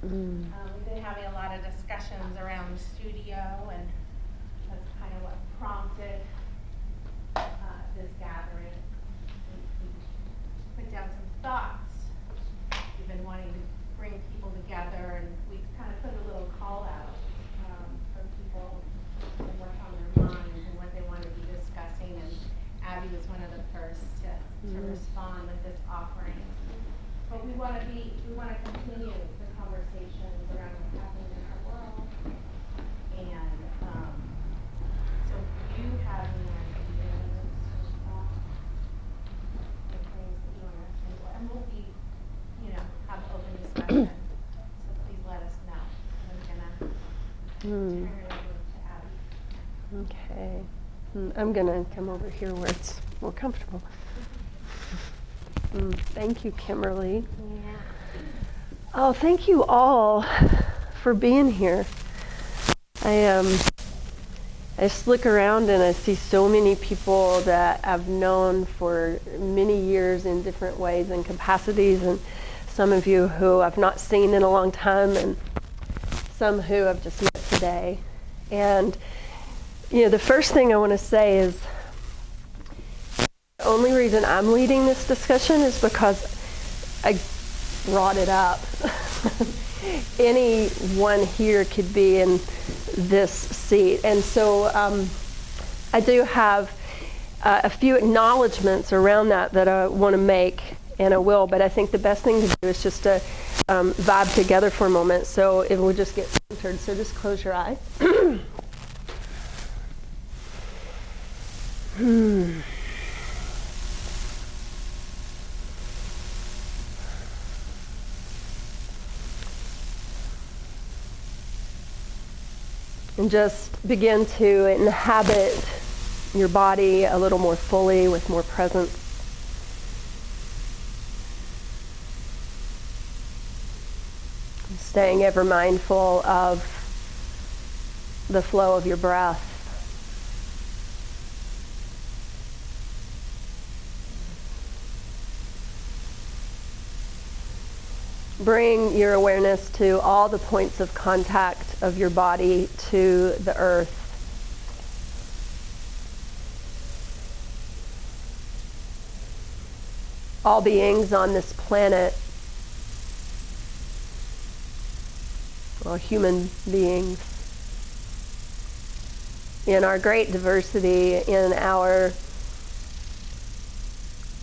We've been having a lot of discussions around the studio, and that's kind of what prompted this gathering. We put down some thoughts. We've been wanting to bring people together, and we kind of put a little call out for people and what's on their minds and what they want to be discussing. And Abby was one of the first to respond with this offering. But we want to continue the conversations around what's happening in our world. And so if you have any ideas or thoughts or things that you want to say, and we'll be, have open discussion. So please let us know. I'm gonna turn it over to Abby. Okay. I'm going to come over here where it's more comfortable. Thank you, Kimberly. Yeah. Oh, thank you all for being here. I just look around and I see so many people that I've known for many years in different ways and capacities, and some of you who I've not seen in a long time, and some who I've just met today. And the first thing I want to say is the only reason I'm leading this discussion is because I brought it up. Anyone here could be in this seat. And so I do have a few acknowledgments around that I want to make, and I will, but I think the best thing to do is just to vibe together for a moment, so it will just get centered. So just close your eyes. And just begin to inhabit your body a little more fully, with more presence. Staying ever mindful of the flow of your breath. Bring your awareness to all the points of contact of your body to the earth. All beings on this planet, all human beings, in our great diversity, in our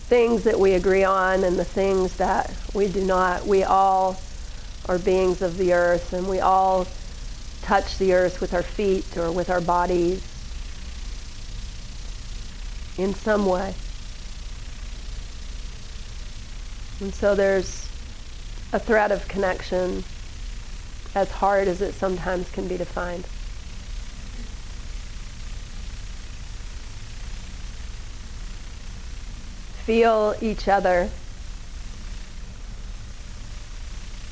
things that we agree on and the things that we do not. We all are beings of the earth, and we all touch the earth with our feet or with our bodies in some way. And so there's a thread of connection, as hard as it sometimes can be to find. Feel each other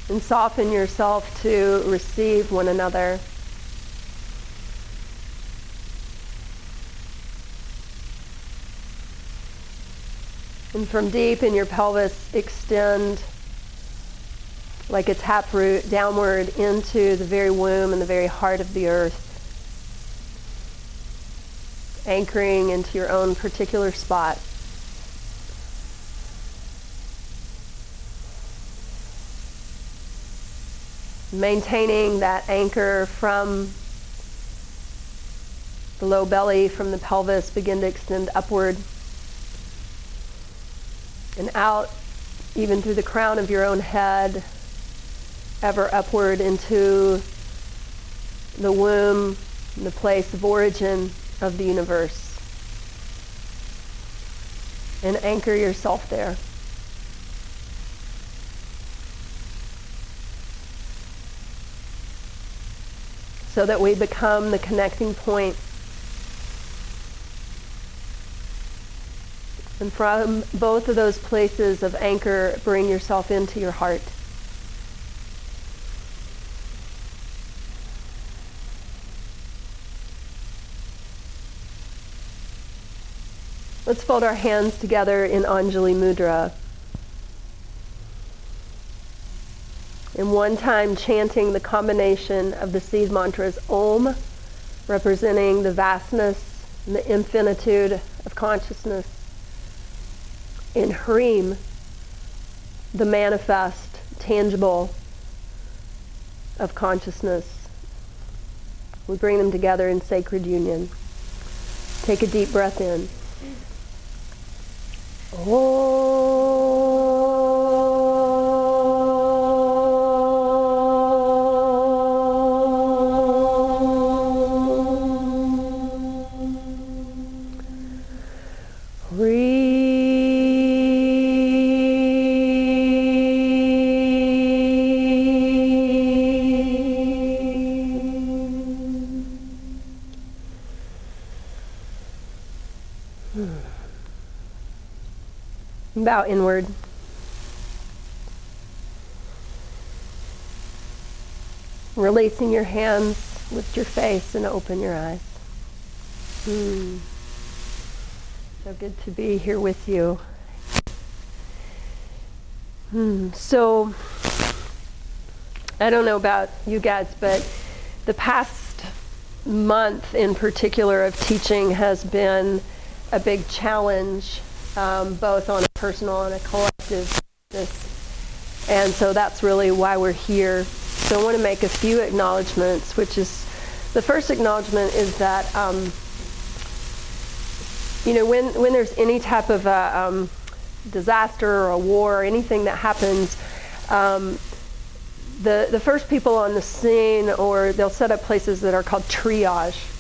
and soften yourself to receive one another. And from deep in your pelvis, extend like a taproot downward into the very womb and the very heart of the earth, anchoring into your own particular spot. Maintaining that anchor from the low belly, from the pelvis, begin to extend upward and out, even through the crown of your own head, ever upward into the womb, the place of origin of the universe. And anchor yourself there. So that we become the connecting point. And from both of those places of anchor, bring yourself into your heart. Let's fold our hands together in Anjali Mudra. and one time chanting the combination of the seed mantras Om, representing the vastness and the infinitude of consciousness, and Hreem, the manifest, tangible of consciousness. We bring them together in sacred union. Take a deep breath in. Bow inward. Releasing your hands, lift your face and open your eyes. So good to be here with you. So, I don't know about you guys, but the past month in particular of teaching has been a big challenge, both on a personal and a collective basis. And so that's really why we're here. So I want to make a few acknowledgments, which is, the first acknowledgement is that, when there's any type of a disaster or a war or anything that happens, the first people on the scene, or they'll set up places that are called triage.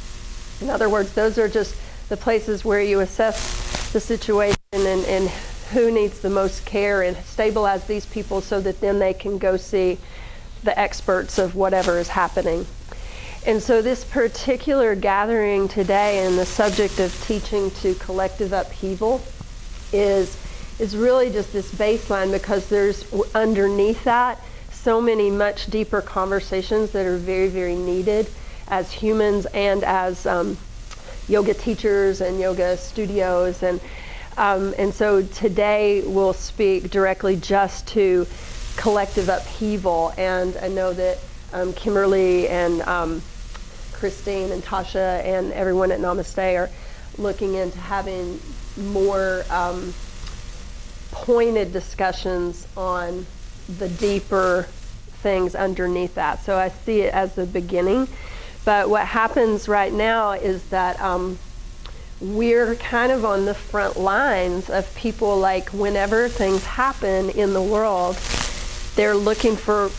In other words, those are just the places where you assess the situation and who needs the most care and stabilize these people so that then they can go see the experts of whatever is happening. And so this particular gathering today and the subject of teaching to collective upheaval is really just this baseline, because there's underneath that so many much deeper conversations that are very, very needed as humans and as yoga teachers and yoga studios. And so today we'll speak directly just to collective upheaval. And I know that Kimberly and Christine and Tasha and everyone at Namaste are looking into having more pointed discussions on the deeper things underneath that. So I see it as the beginning. But what happens right now is that we're kind of on the front lines of people, like whenever things happen in the world, they're looking for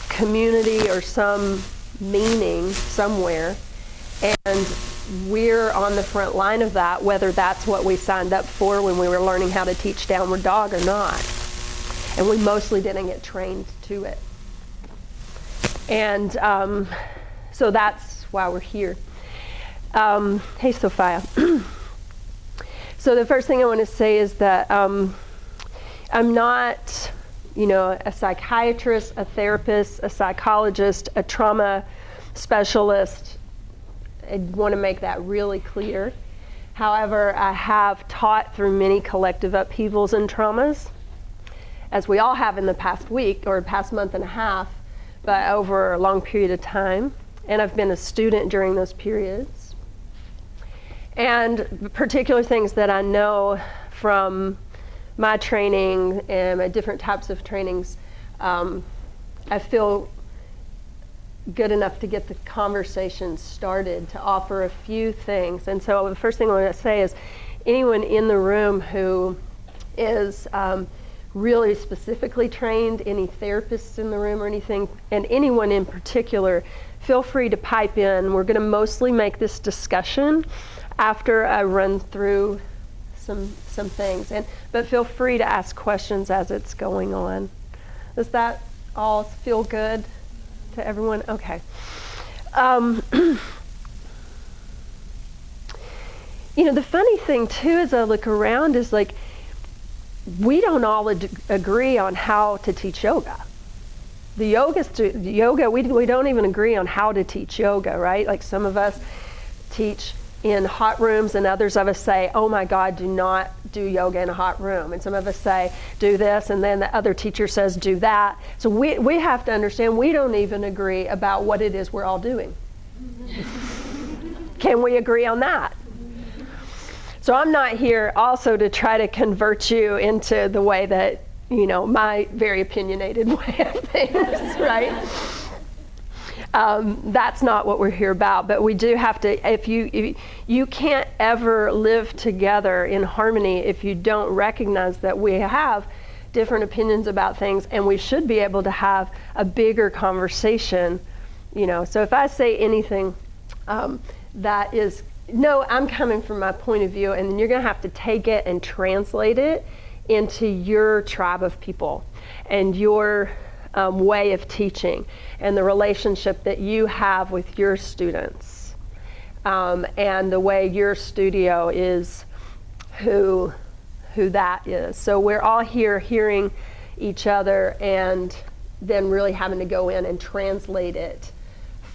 community or some meaning somewhere. And we're on the front line of that, whether that's what we signed up for when we were learning how to teach downward dog or not. And we mostly didn't get trained to it. And so that's why we're here. Hey, Sophia. So the first thing I want to say is that I'm not, a psychiatrist, a therapist, a psychologist, a trauma specialist. I want to make that really clear. However, I have taught through many collective upheavals and traumas, as we all have in the past week or past month and a half, but over a long period of time. And I've been a student during those periods. And particular things that I know from my training and my different types of trainings, I feel good enough to get the conversation started, to offer a few things. And so the first thing I want to say is, anyone in the room who is really specifically trained, any therapists in the room or anything, and anyone in particular, feel free to pipe in. We're going to mostly make this discussion after I run through some things, but feel free to ask questions as it's going on. Does that all feel good to everyone? Okay. The funny thing too, as I look around, is like, we don't all agree on how to teach yoga. The yoga, we don't even agree on how to teach yoga, right? Like some of us teach in hot rooms, and others of us say, oh my God, do not do yoga in a hot room. And some of us say, do this, and then the other teacher says, do that. So we have to understand we don't even agree about what it is we're all doing. Can we agree on that? So I'm not here also to try to convert you into the way that, my very opinionated way of things, right? That's not what we're here about, but we do have to, if you can't ever live together in harmony if you don't recognize that we have different opinions about things, and we should be able to have a bigger conversation, So if I say anything that is, no, I'm coming from my point of view, and then you're going to have to take it and translate it into your tribe of people and your way of teaching and the relationship that you have with your students, and the way your studio is who that is. So we're all here hearing each other and then really having to go in and translate it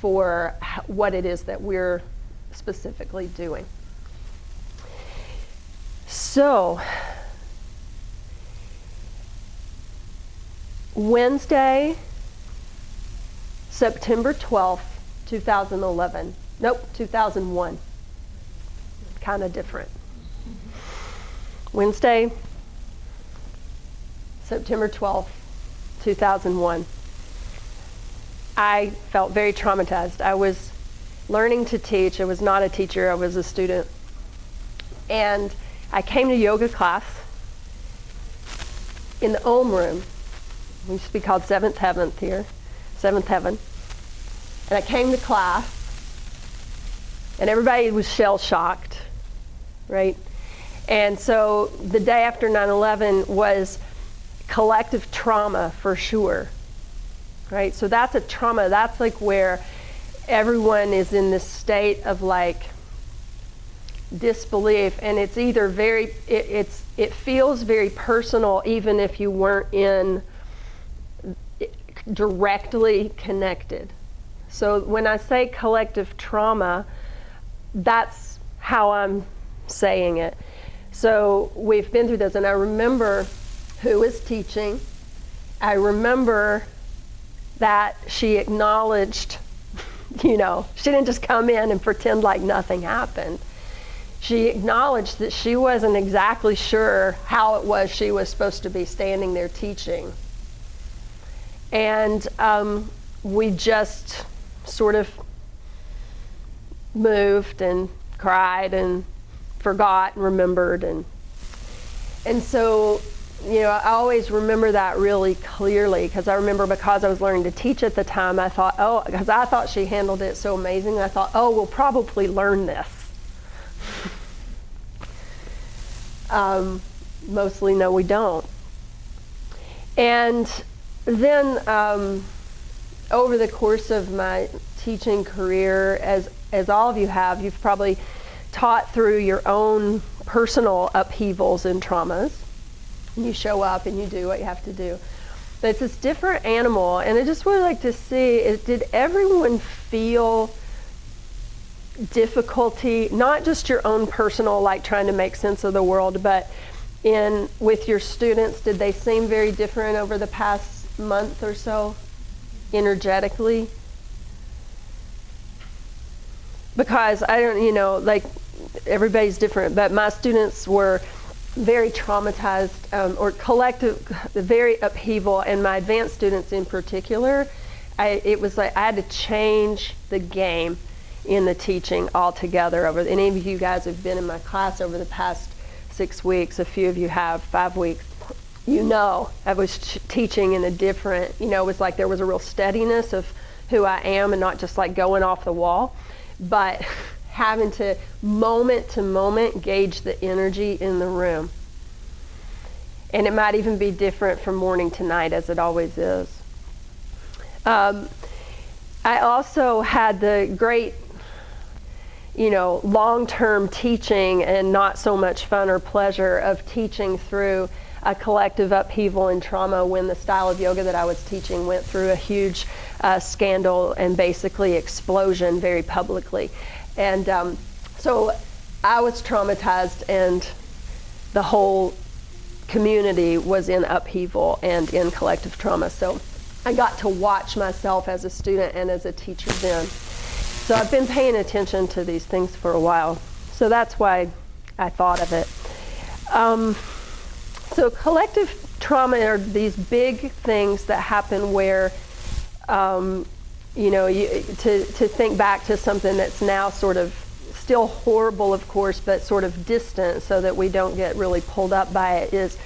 for what it is that we're specifically doing. So Wednesday, September 12th, 2011. Nope, 2001. Kind of different. Wednesday, September 12th, 2001. I felt very traumatized. I was learning to teach. I was not a teacher. I was a student. And I came to yoga class in the Om room. We used to be called Seventh Heaven here, Seventh Heaven. And I came to class, and everybody was shell-shocked, right? And so the day after 9/11 was collective trauma for sure, right? So that's a trauma. That's like where everyone is in this state of like disbelief, and it's either it feels very personal even if you weren't in directly connected. So when I say collective trauma, that's how I'm saying it. So we've been through this, and I remember who was teaching. I remember that she acknowledged, she didn't just come in and pretend like nothing happened. She acknowledged that she wasn't exactly sure how it was she was supposed to be standing there teaching. And we just sort of moved and cried and forgot and remembered. And so, I always remember that really clearly, because I remember because I was learning to teach at the time, I thought, because I thought she handled it so amazing, I thought, we'll probably learn this. Mostly, no, we don't. And then over the course of my teaching career, as all of you have, you've probably taught through your own personal upheavals and traumas. You show up and you do what you have to do. But it's this different animal, and I just would like to see, did everyone feel difficulty, not just your own personal, like trying to make sense of the world, but with your students, did they seem very different over the past month or so, energetically? Because I don't, everybody's different, but my students were very traumatized, or collective, very upheaval, and my advanced students in particular, it was like I had to change the game in the teaching altogether. Any of you guys have been in my class over the past 6 weeks, a few of you have 5 weeks, I was teaching in a different, it was like there was a real steadiness of who I am and not just like going off the wall, but having to moment gauge the energy in the room. And it might even be different from morning to night, as it always is. I also had the great, long-term teaching and not so much fun or pleasure of teaching through a collective upheaval and trauma when the style of yoga that I was teaching went through a huge scandal and basically explosion very publicly. And So I was traumatized, and the whole community was in upheaval and in collective trauma. So I got to watch myself as a student and as a teacher then. So I've been paying attention to these things for a while. So that's why I thought of it. So collective trauma are these big things that happen where, to think back to something that's now sort of still horrible, of course, but sort of distant so that we don't get really pulled up by it is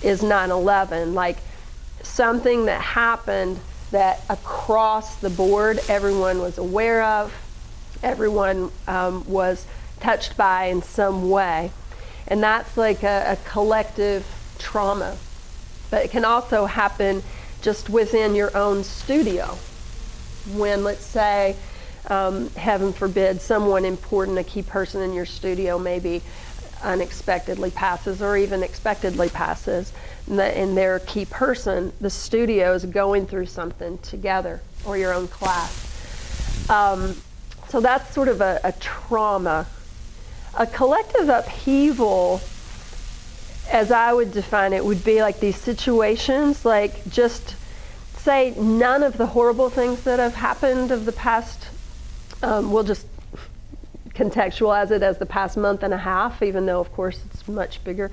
9/11. Like something that happened that across the board everyone was aware of, everyone was touched by in some way. And that's like a collective trauma. But it can also happen just within your own studio. When, let's say, heaven forbid, someone important, a key person in your studio maybe unexpectedly passes or even expectedly passes, and they're a key person, the studio is going through something together, or your own class. So that's sort of a trauma. A collective upheaval, as I would define it, would be like these situations, like just say none of the horrible things that have happened of the past, we'll just contextualize it as the past month and a half, even though of course it's much bigger.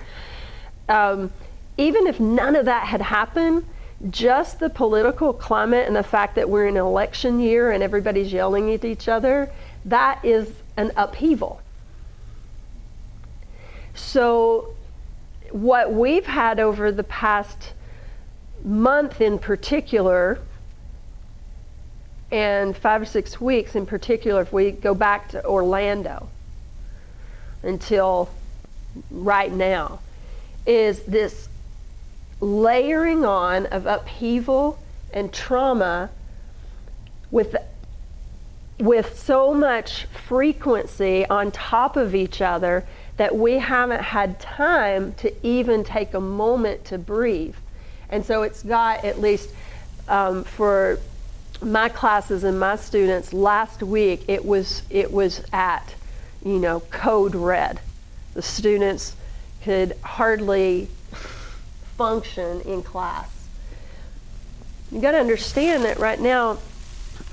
Even if none of that had happened, just the political climate and the fact that we're in an election year and everybody's yelling at each other, that is an upheaval. So what we've had over the past month in particular, and 5 or 6 weeks in particular, if we go back to Orlando until right now, is this layering on of upheaval and trauma with so much frequency on top of each other that we haven't had time to even take a moment to breathe. And so it's got, at least for my classes and my students, last week it was at, code red. The students could hardly function in class. You got to understand that right now,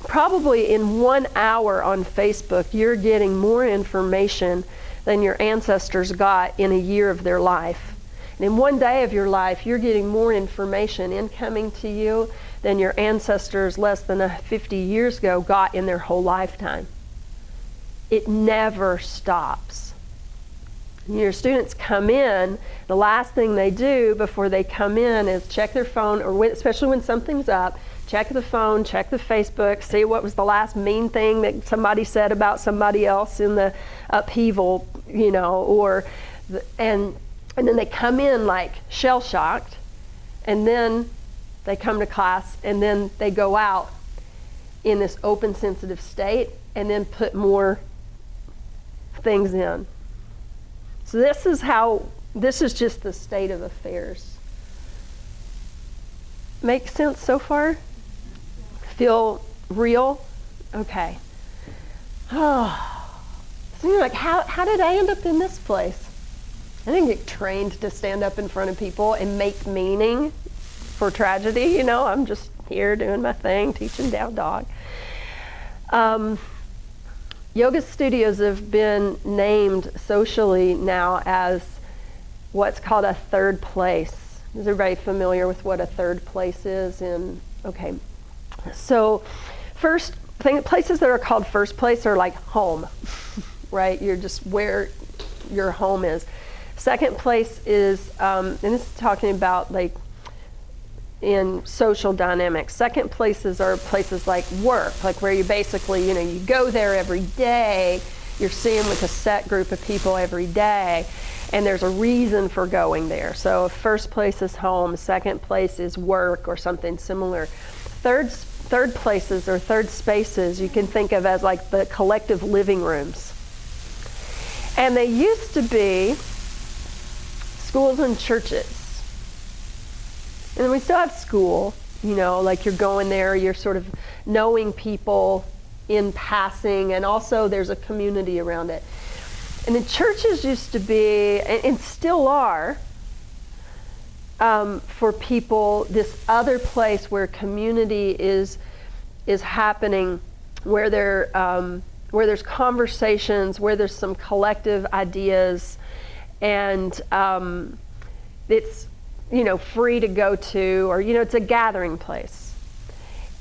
probably in 1 hour on Facebook, you're getting more information than your ancestors got in a year of their life. And in 1 day of your life, you're getting more information incoming to you than your ancestors less than 50 years ago got in their whole lifetime. It never stops. Your students come in, the last thing they do before they come in is check their phone, or especially when something's up, check the phone, check the Facebook, see what was the last mean thing that somebody said about somebody else in the upheaval, and then they come in like shell-shocked, and then they come to class, and then they go out in this open, sensitive state, and then put more things in. So this is just the state of affairs. Make sense so far? Feel real? Okay. Oh. So you're like, how did I end up in this place? I didn't get trained to stand up in front of people and make meaning for tragedy. I'm just here doing my thing, teaching down dog. Yoga studios have been named socially now as what's called a third place. Is everybody familiar with what a third place is? Okay. So first thing, places that are called first place are like home, right? You're just where your home is. Second place is, and this is talking about like in social dynamics. Second places are places like work, like where you basically, you go there every day, you're seeing with a set group of people every day, and there's a reason for going there. So first place is home, second place is work or something similar. Third places or third spaces you can think of as like the collective living rooms. And they used to be schools and churches. And we still have school, like you're going there, you're sort of knowing people in passing, and also there's a community around it. And the churches used to be, and still are, for people, this other place where community is happening, where there's conversations, where there's some collective ideas, and it's free to go to, or it's a gathering place.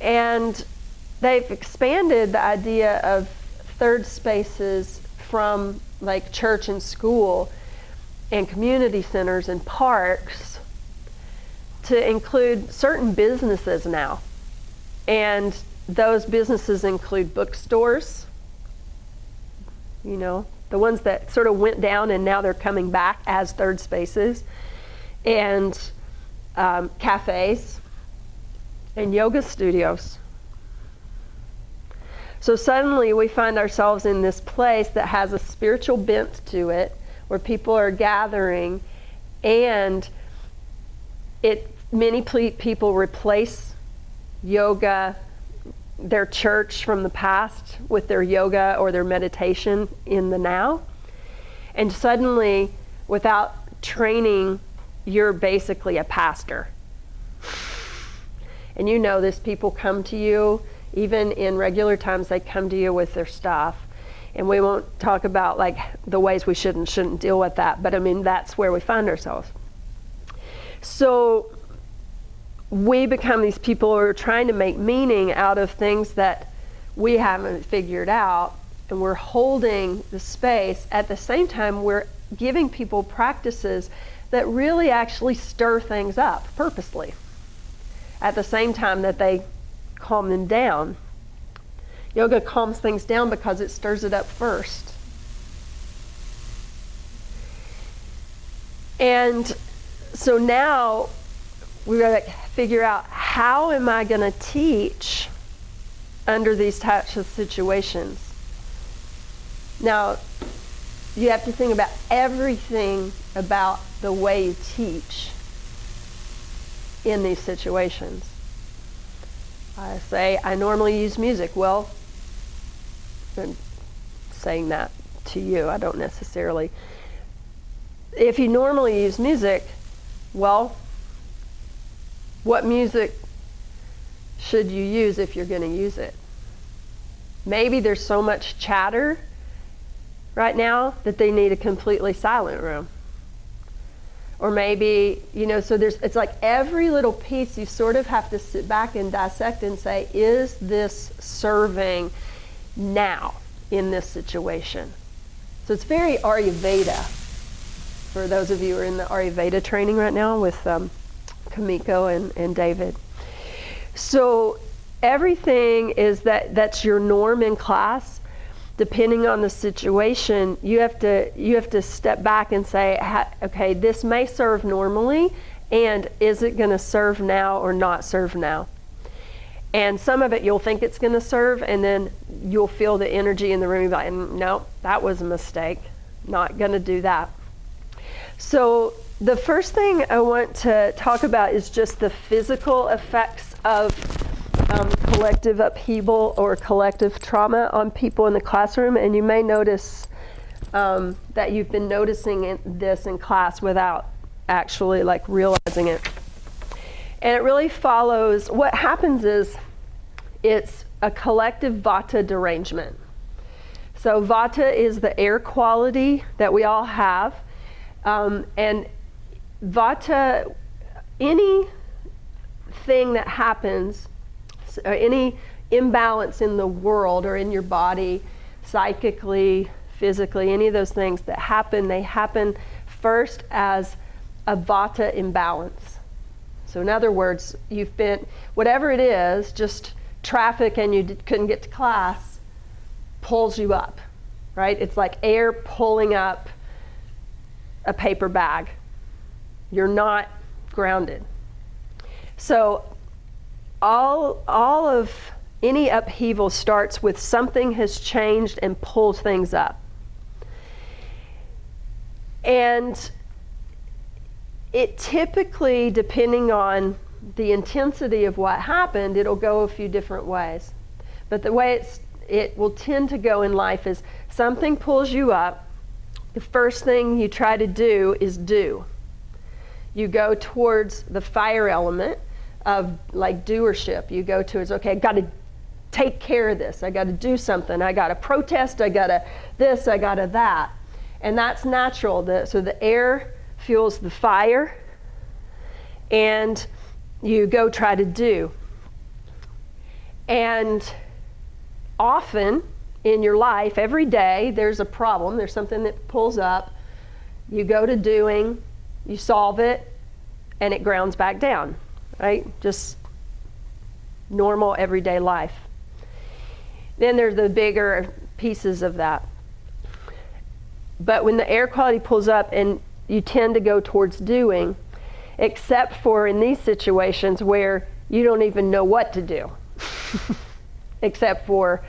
And they've expanded the idea of third spaces from like church and school and community centers and parks to include certain businesses now. And those businesses include bookstores, the ones that sort of went down and now they're coming back as third spaces, and cafes and yoga studios. So suddenly we find ourselves in this place that has a spiritual bent to it, where people are gathering, and many people replace yoga, their church from the past, with their yoga or their meditation in the now. And suddenly, without training, you're basically a pastor. And this, people come to you, even in regular times, they come to you with their stuff. And we won't talk about like the ways we should and shouldn't deal with that, but that's where we find ourselves. So we become these people who are trying to make meaning out of things that we haven't figured out, and we're holding the space. At the same time, we're giving people practices that really actually stir things up purposely, at the same time that they calm them down. Yoga calms things down because it stirs it up first. And so now we've got to figure out, how am I going to teach under these types of situations? Now, you have to think about everything about the way you teach in these situations. I say, I normally use music. Well, I'm saying that to you. I don't necessarily. If you normally use music, well, what music should you use if you're going to use it? Maybe there's so much chatter right now that they need a completely silent room. Or maybe, so it's like every little piece you sort of have to sit back and dissect and say, is this serving now in this situation? So it's very Ayurveda, for those of you who are in the Ayurveda training right now with Kamiko and David. So everything is that's your norm in class. Depending on the situation, you have to step back and say, okay, this may serve normally, and is it going to serve now or not serve now? And some of it you'll think it's going to serve, and then you'll feel the energy in the room. You'll be like, no, that was a mistake. Not going to do that. So the first thing I want to talk about is just the physical effects of collective upheaval or collective trauma on people in the classroom. And you may notice that you've been noticing this in class without actually like realizing it. And it really follows, what happens is it's a collective vata derangement. So vata is the air quality that we all have. And vata, anything that happens, or any imbalance in the world or in your body, psychically, physically, any of those things that happen, they happen first as a vata imbalance. So in other words, you've been, whatever it is, just traffic and you couldn't get to class, pulls you up, right? It's like air pulling up a paper bag. You're not grounded. So all of any upheaval starts with something has changed and pulls things up. And it typically, depending on the intensity of what happened, it'll go a few different ways. But the way it will tend to go in life is something pulls you up, the first thing you try to do is do. You go towards the fire element of like doership. You go towards, okay, I got to take care of this. I got to do something. I got to protest. I got to this. I got to that. And that's natural. So the air fuels the fire, and you go try to do. And often in your life, every day, there's a problem. There's something that pulls up. You go to doing, you solve it, and it grounds back down, right? Just normal everyday life. Then there's the bigger pieces of that. But when the air quality pulls up and you tend to go towards doing, except for in these situations where you don't even know what to do, except for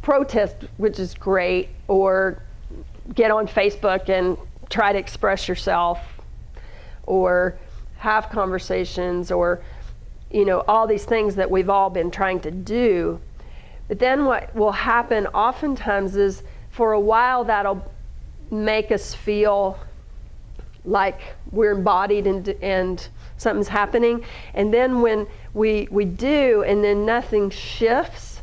protest, which is great, or get on Facebook and try to express yourself, or have conversations, or all these things that we've all been trying to do. But then what will happen oftentimes is for a while that'll make us feel like we're embodied and something's happening. And then when we do and then nothing shifts,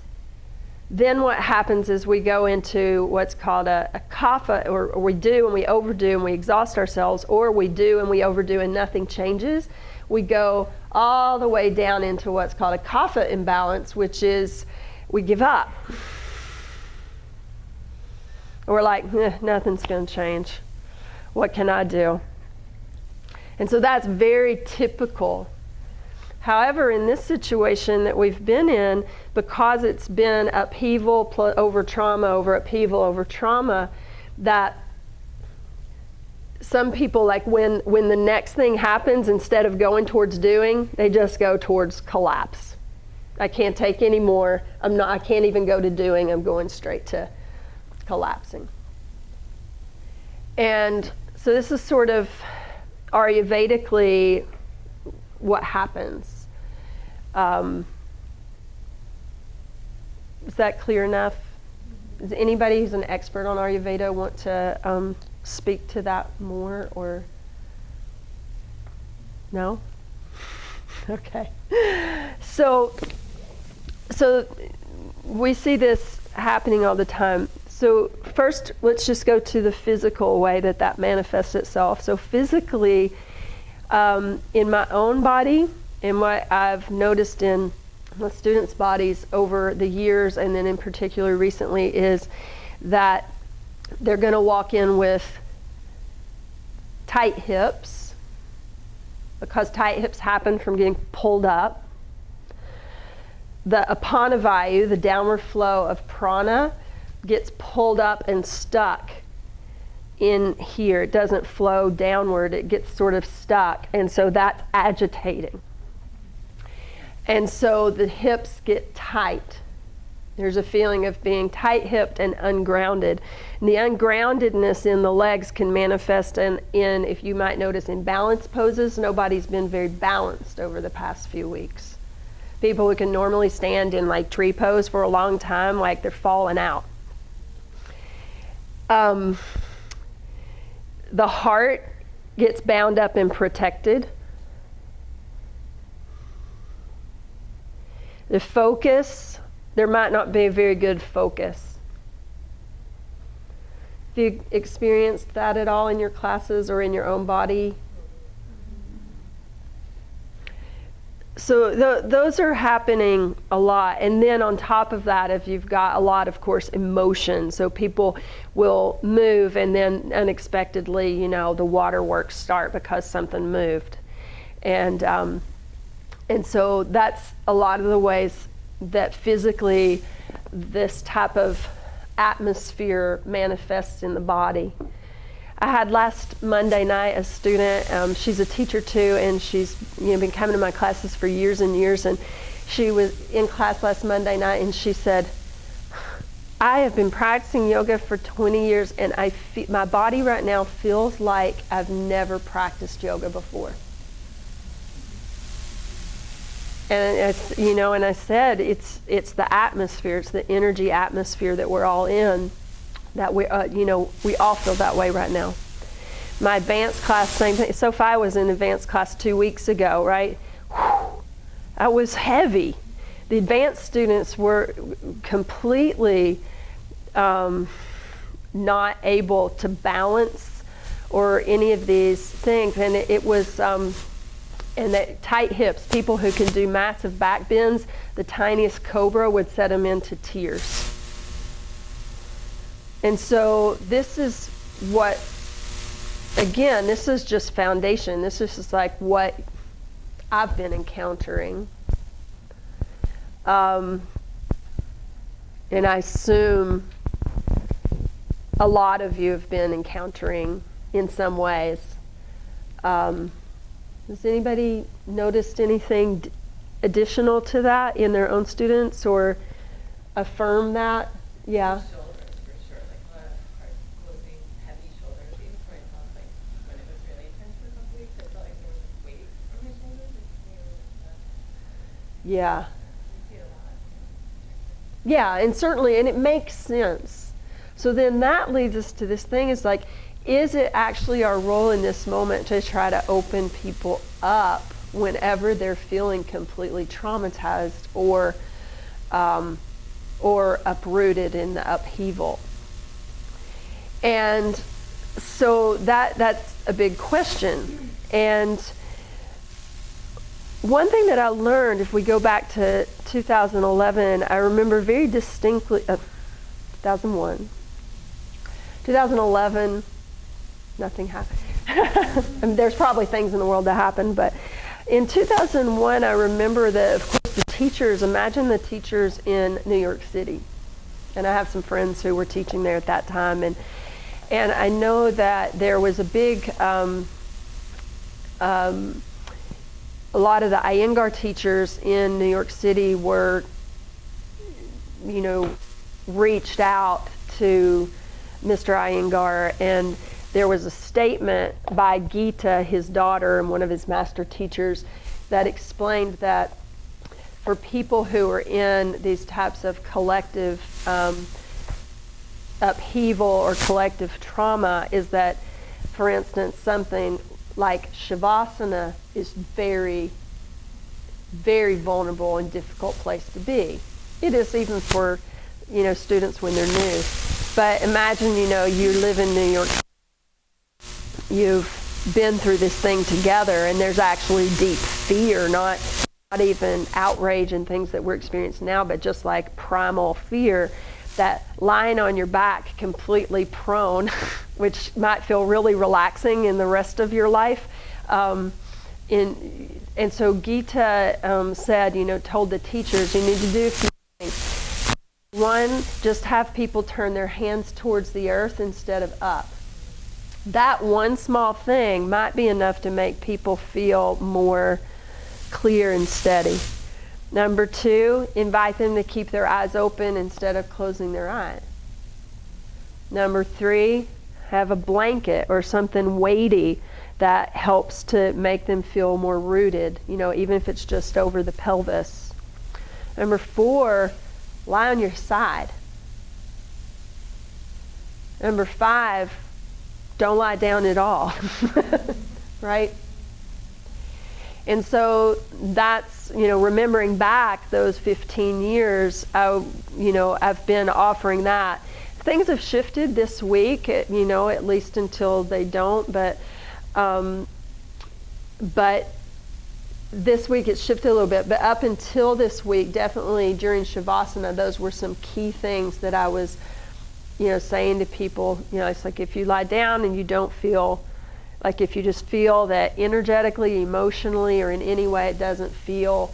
then what happens is we go into what's called a kapha, or we do and we overdo and we exhaust ourselves, or we do and we overdo and nothing changes. We go all the way down into what's called a kapha imbalance, which is we give up. We're like, nothing's going to change. What can I do? And so that's very typical. However, in this situation that we've been in, because it's been upheaval over trauma over upheaval over trauma, that some people, like when the next thing happens, instead of going towards doing, they just go towards collapse. I can't take any more. I can't even go to doing. I'm going straight to collapsing. And so this is sort of Ayurvedically what happens. Is that clear enough? Does anybody who's an expert on Ayurveda want to speak to that more, or no? Okay. So we see this happening all the time. So first, let's just go to the physical way that manifests itself. So physically, in my own body, and what I've noticed in my students' bodies over the years, and then in particular recently, is that they're going to walk in with tight hips, because tight hips happen from getting pulled up. The apanavayu, the downward flow of prana, gets pulled up and stuck in here. It doesn't flow downward, it gets sort of stuck, and so that's agitating. And so the hips get tight. There's a feeling of being tight-hipped and ungrounded. And the ungroundedness in the legs can manifest in, if you might notice, in balance poses. Nobody's been very balanced over the past few weeks. People who can normally stand in like tree pose for a long time, like they're falling out. The heart gets bound up and protected. The focus, there might not be a very good focus. Have you experienced that at all in your classes or in your own body? So those are happening a lot. And then on top of that, if you've got a lot, of course, emotion. So people will move and then unexpectedly, the waterworks start because something moved. And so that's a lot of the ways that physically this type of atmosphere manifests in the body. I had last Monday night a student, she's a teacher too, and she's been coming to my classes for years and years, and she was in class last Monday night and she said, I have been practicing yoga for 20 years and my body right now feels like I've never practiced yoga before. And I said, it's the atmosphere, it's the energy atmosphere that we're all in that we all feel that way right now. My advanced class, same thing. Sophia was in advanced class 2 weeks ago, right? Whew, that was heavy. The advanced students were completely not able to balance or any of these things, and it was and that tight hips, people who can do massive back bends, the tiniest cobra would set them into tears. And so this is what, again, this is just foundation. This is just like what I've been encountering. And I assume a lot of you have been encountering in some ways. Has anybody noticed anything additional to that in their own students or affirm that? Yeah. Shoulders for sure, like a lot of hard closing, heavy shoulders. Even for myself, like when it was really intense for a couple weeks, I felt like there was a weight on my shoulders. Yeah. You see it a lot. Yeah, and certainly, and it makes sense. So then that leads us to this thing is like, is it actually our role in this moment to try to open people up whenever they're feeling completely traumatized or uprooted in the upheaval? And so that's a big question. And one thing that I learned, if we go back to 2011, I remember very distinctly, 2011, nothing happened. I mean, there's probably things in the world that happened, but in 2001, I remember that, of course, the teachers, imagine the teachers in New York City. And I have some friends who were teaching there at that time, and I know that there was a big, a lot of the Iyengar teachers in New York City were, reached out to Mr. Iyengar, and there was a statement by Gita, his daughter, and one of his master teachers, that explained that for people who are in these types of collective upheaval or collective trauma, is that, for instance, something like Shavasana is very, very vulnerable and difficult place to be. It is even for, students when they're new. But imagine, you live in New York, you've been through this thing together, and there's actually deep fear, not even outrage and things that we're experiencing now, but just like primal fear, that lying on your back completely prone, which might feel really relaxing in the rest of your life. And so Gita said, told the teachers, you need to do a few things. One, just have people turn their hands towards the earth instead of up. That one small thing might be enough to make people feel more clear and steady. Number 2, invite them to keep their eyes open instead of closing their eyes. Number 3, have a blanket or something weighty that helps to make them feel more rooted, even if it's just over the pelvis. Number 4, lie on your side. Number 5, don't lie down at all, right? And so that's, remembering back those 15 years, I've been offering that. Things have shifted this week, at least until they don't, but this week it's shifted a little bit. But up until this week, definitely during Shavasana, those were some key things that I was, saying to people. It's like if you lie down and you don't feel, like if you just feel that energetically, emotionally, or in any way it doesn't feel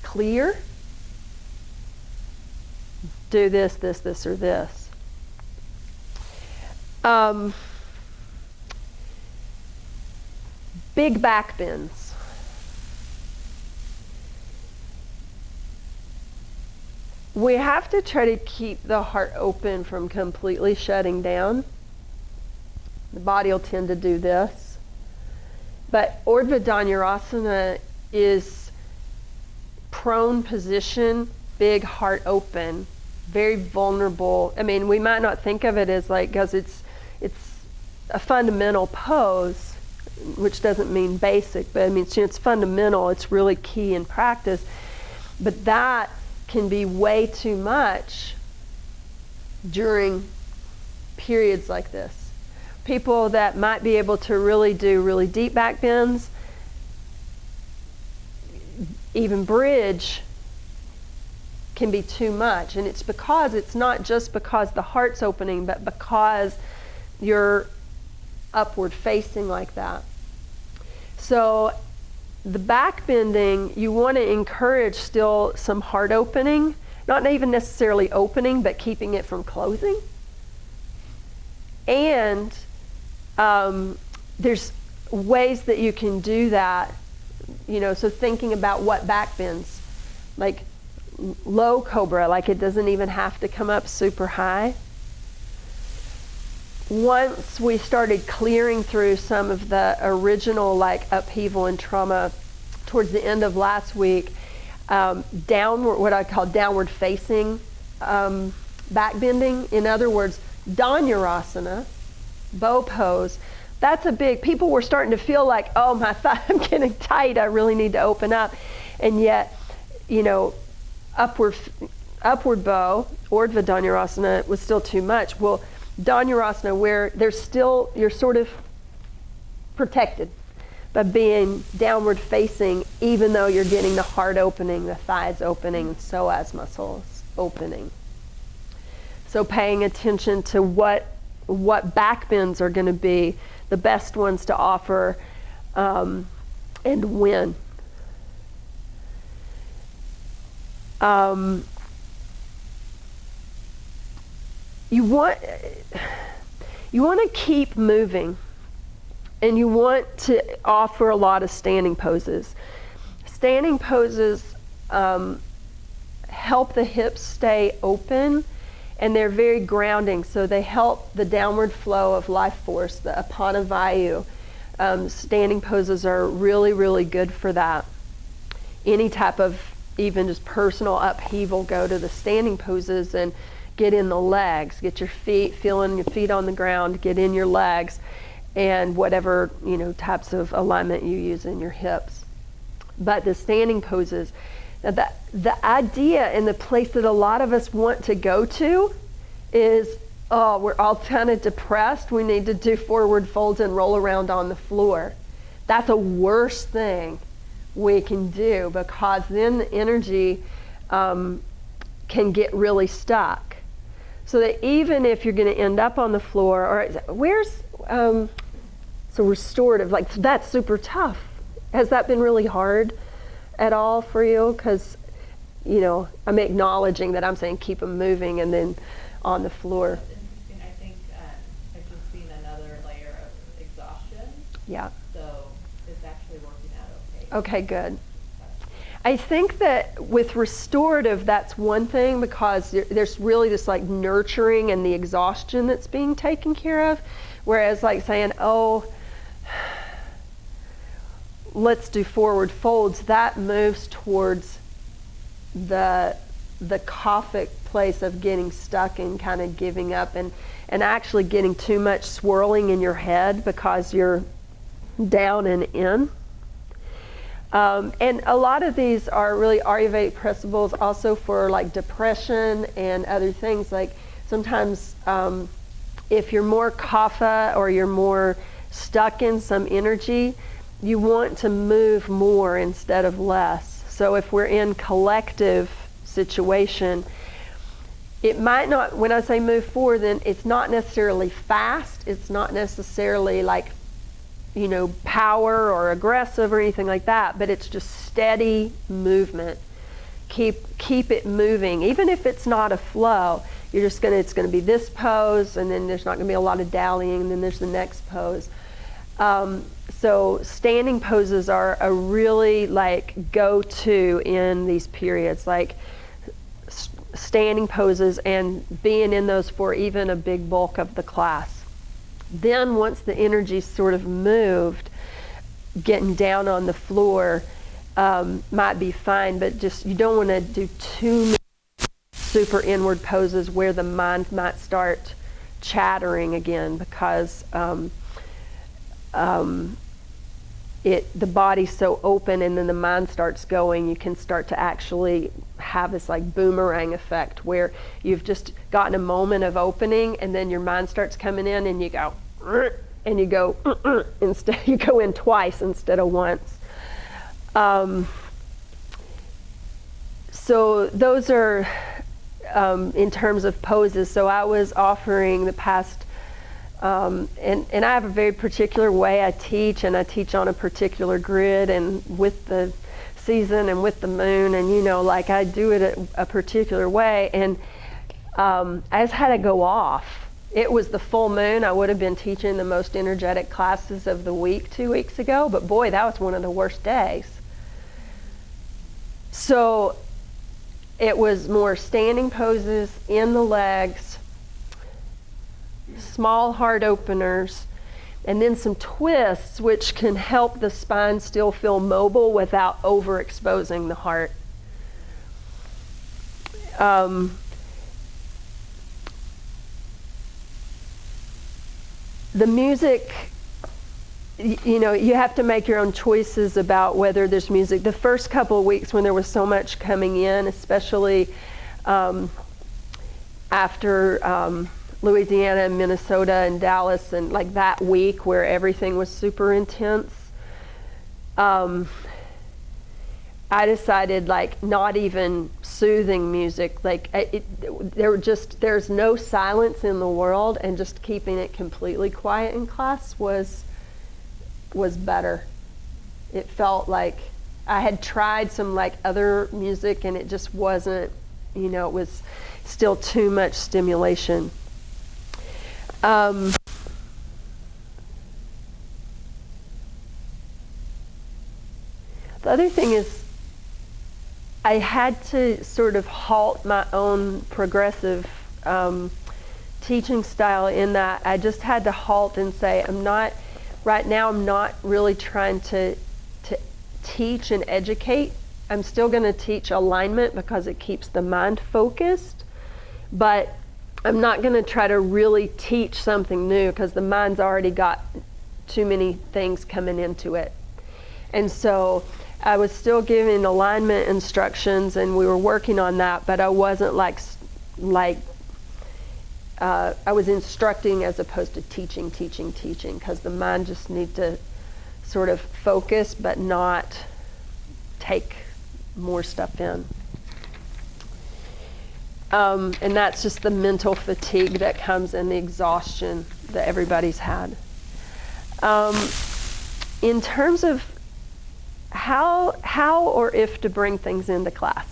clear, do this, this, this, or this. Big back bends. We have to try to keep the heart open from completely shutting down. The body will tend to do this. But Urdhva Dhanurasana is prone position, big heart open, very vulnerable. I mean, we might not think of it as like, because it's a fundamental pose, which doesn't mean basic, but I mean, it's fundamental. It's really key in practice. But that can be way too much during periods like this. People that might be able to really do really deep back bends, even bridge, can be too much. And it's because it's not just because the heart's opening, but because you're upward facing like that. So the back bending, you want to encourage still some heart opening, not even necessarily opening, but keeping it from closing. And there's ways that you can do that, so thinking about what back bends, like low cobra, like it doesn't even have to come up super high. Once we started clearing through some of the original like upheaval and trauma towards the end of last week, downward, what I call downward facing back bending. In other words, Dhanurasana, bow pose. That's a big, people were starting to feel like, oh, my thigh, I'm getting tight, I really need to open up. And yet, upward bow, Urdhva Dhanurasana was still too much. Well, Dhanurasana, where there's still, you're sort of protected by being downward facing, even though you're getting the heart opening, the thighs opening, and psoas muscles opening. So paying attention to what back bends are going to be the best ones to offer, and when. You want to keep moving, and you want to offer a lot of standing poses. Standing poses help the hips stay open, and they're very grounding, so they help the downward flow of life force, the Apana Vayu. Standing poses are really, really good for that. Any type of even just personal upheaval, go to the standing poses and get in the legs, get your feet, feeling your feet on the ground, get in your legs, and whatever types of alignment you use in your hips. But the standing poses, the idea and the place that a lot of us want to go to is, oh, we're all kind of depressed, we need to do forward folds and roll around on the floor. That's a worse thing we can do, because then the energy can get really stuck. So that even if you're going to end up on the floor, or where's so restorative, like that's super tough. Has that been really hard at all for you? Because I'm acknowledging that I'm saying keep them moving and then on the floor. That's interesting. I think I've just seen another layer of exhaustion. Yeah. So it's actually working out okay. Okay, good. I think that with restorative, that's one thing, because there's really this like nurturing and the exhaustion that's being taken care of. Whereas like saying, oh, let's do forward folds, that moves towards the Kaphic place of getting stuck and kind of giving up and actually getting too much swirling in your head because you're down and in. And a lot of these are really Ayurvedic principles also for like depression and other things. Like sometimes if you're more kapha or you're more stuck in some energy, you want to move more instead of less. So if we're in collective situation, it might not, when I say move forward, then it's not necessarily fast, it's not necessarily like power or aggressive or anything like that, but it's just steady movement. Keep it moving, even if it's not a flow. It's going to be this pose, and then there's not going to be a lot of dallying, and then there's the next pose. So standing poses are a really like go-to in these periods, like standing poses, and being in those for even a big bulk of the class. Then once the energy's sort of moved, getting down on the floor might be fine, but just you don't want to do too many super inward poses where the mind might start chattering again, because the body's so open, and then the mind starts going. You can start to actually have this like boomerang effect where you've just gotten a moment of opening, and then your mind starts coming in, and you go and you go instead, you go in twice instead of once. So those are in terms of poses. So I was offering the past, and I have a very particular way I teach, and I teach on a particular grid, and with the season and with the moon, and like I do it a particular way, and I just had to go off. It was the full moon. I would have been teaching the most energetic classes of the week 2 weeks ago, but boy, that was one of the worst days. So it was more standing poses in the legs, small heart openers, and then some twists, which can help the spine still feel mobile without overexposing the heart. The music, you have to make your own choices about whether there's music. The first couple of weeks when there was so much coming in, especially after Louisiana and Minnesota and Dallas, and like that week where everything was super intense, I decided like not even soothing music, like there's no silence in the world, and just keeping it completely quiet in class was better. It felt like I had tried some like other music, and it just wasn't, it was still too much stimulation. The other thing is, I had to sort of halt my own progressive teaching style, in that I just had to halt and say, right now I'm not really trying to teach and educate. I'm still going to teach alignment because it keeps the mind focused, but I'm not going to try to really teach something new, because the mind's already got too many things coming into it. And so I was still giving alignment instructions, and we were working on that, but I wasn't I was instructing as opposed to teaching, because the mind just needs to sort of focus but not take more stuff in. And that's just the mental fatigue that comes, and the exhaustion that everybody's had. In terms of how or if to bring things into class,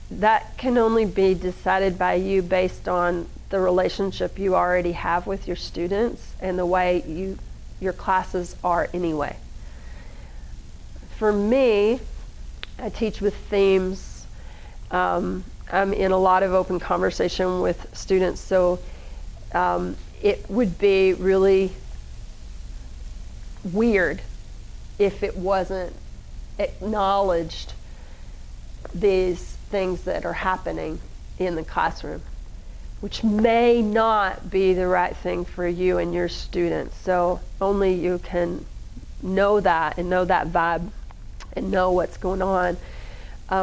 that can only be decided by you based on the relationship you already have with your students and the way your classes are anyway. For me, I teach with themes. I'm in a lot of open conversation with students, so it would be really weird if it wasn't acknowledged, these things that are happening in the classroom, which may not be the right thing for you and your students. So only you can know that, and know that vibe, and know what's going on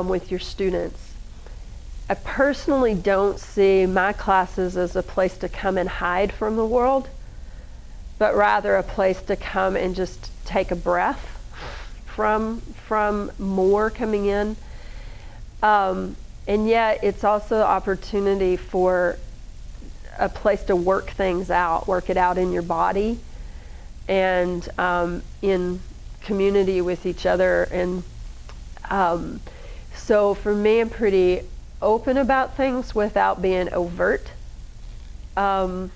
with your students. I personally don't see my classes as a place to come and hide from the world, but rather a place to come and just take a breath from more coming in. And yet it's also an opportunity for a place to work things out, work it out in your body, and in community with each other. And so for me, I'm pretty open about things without being overt. One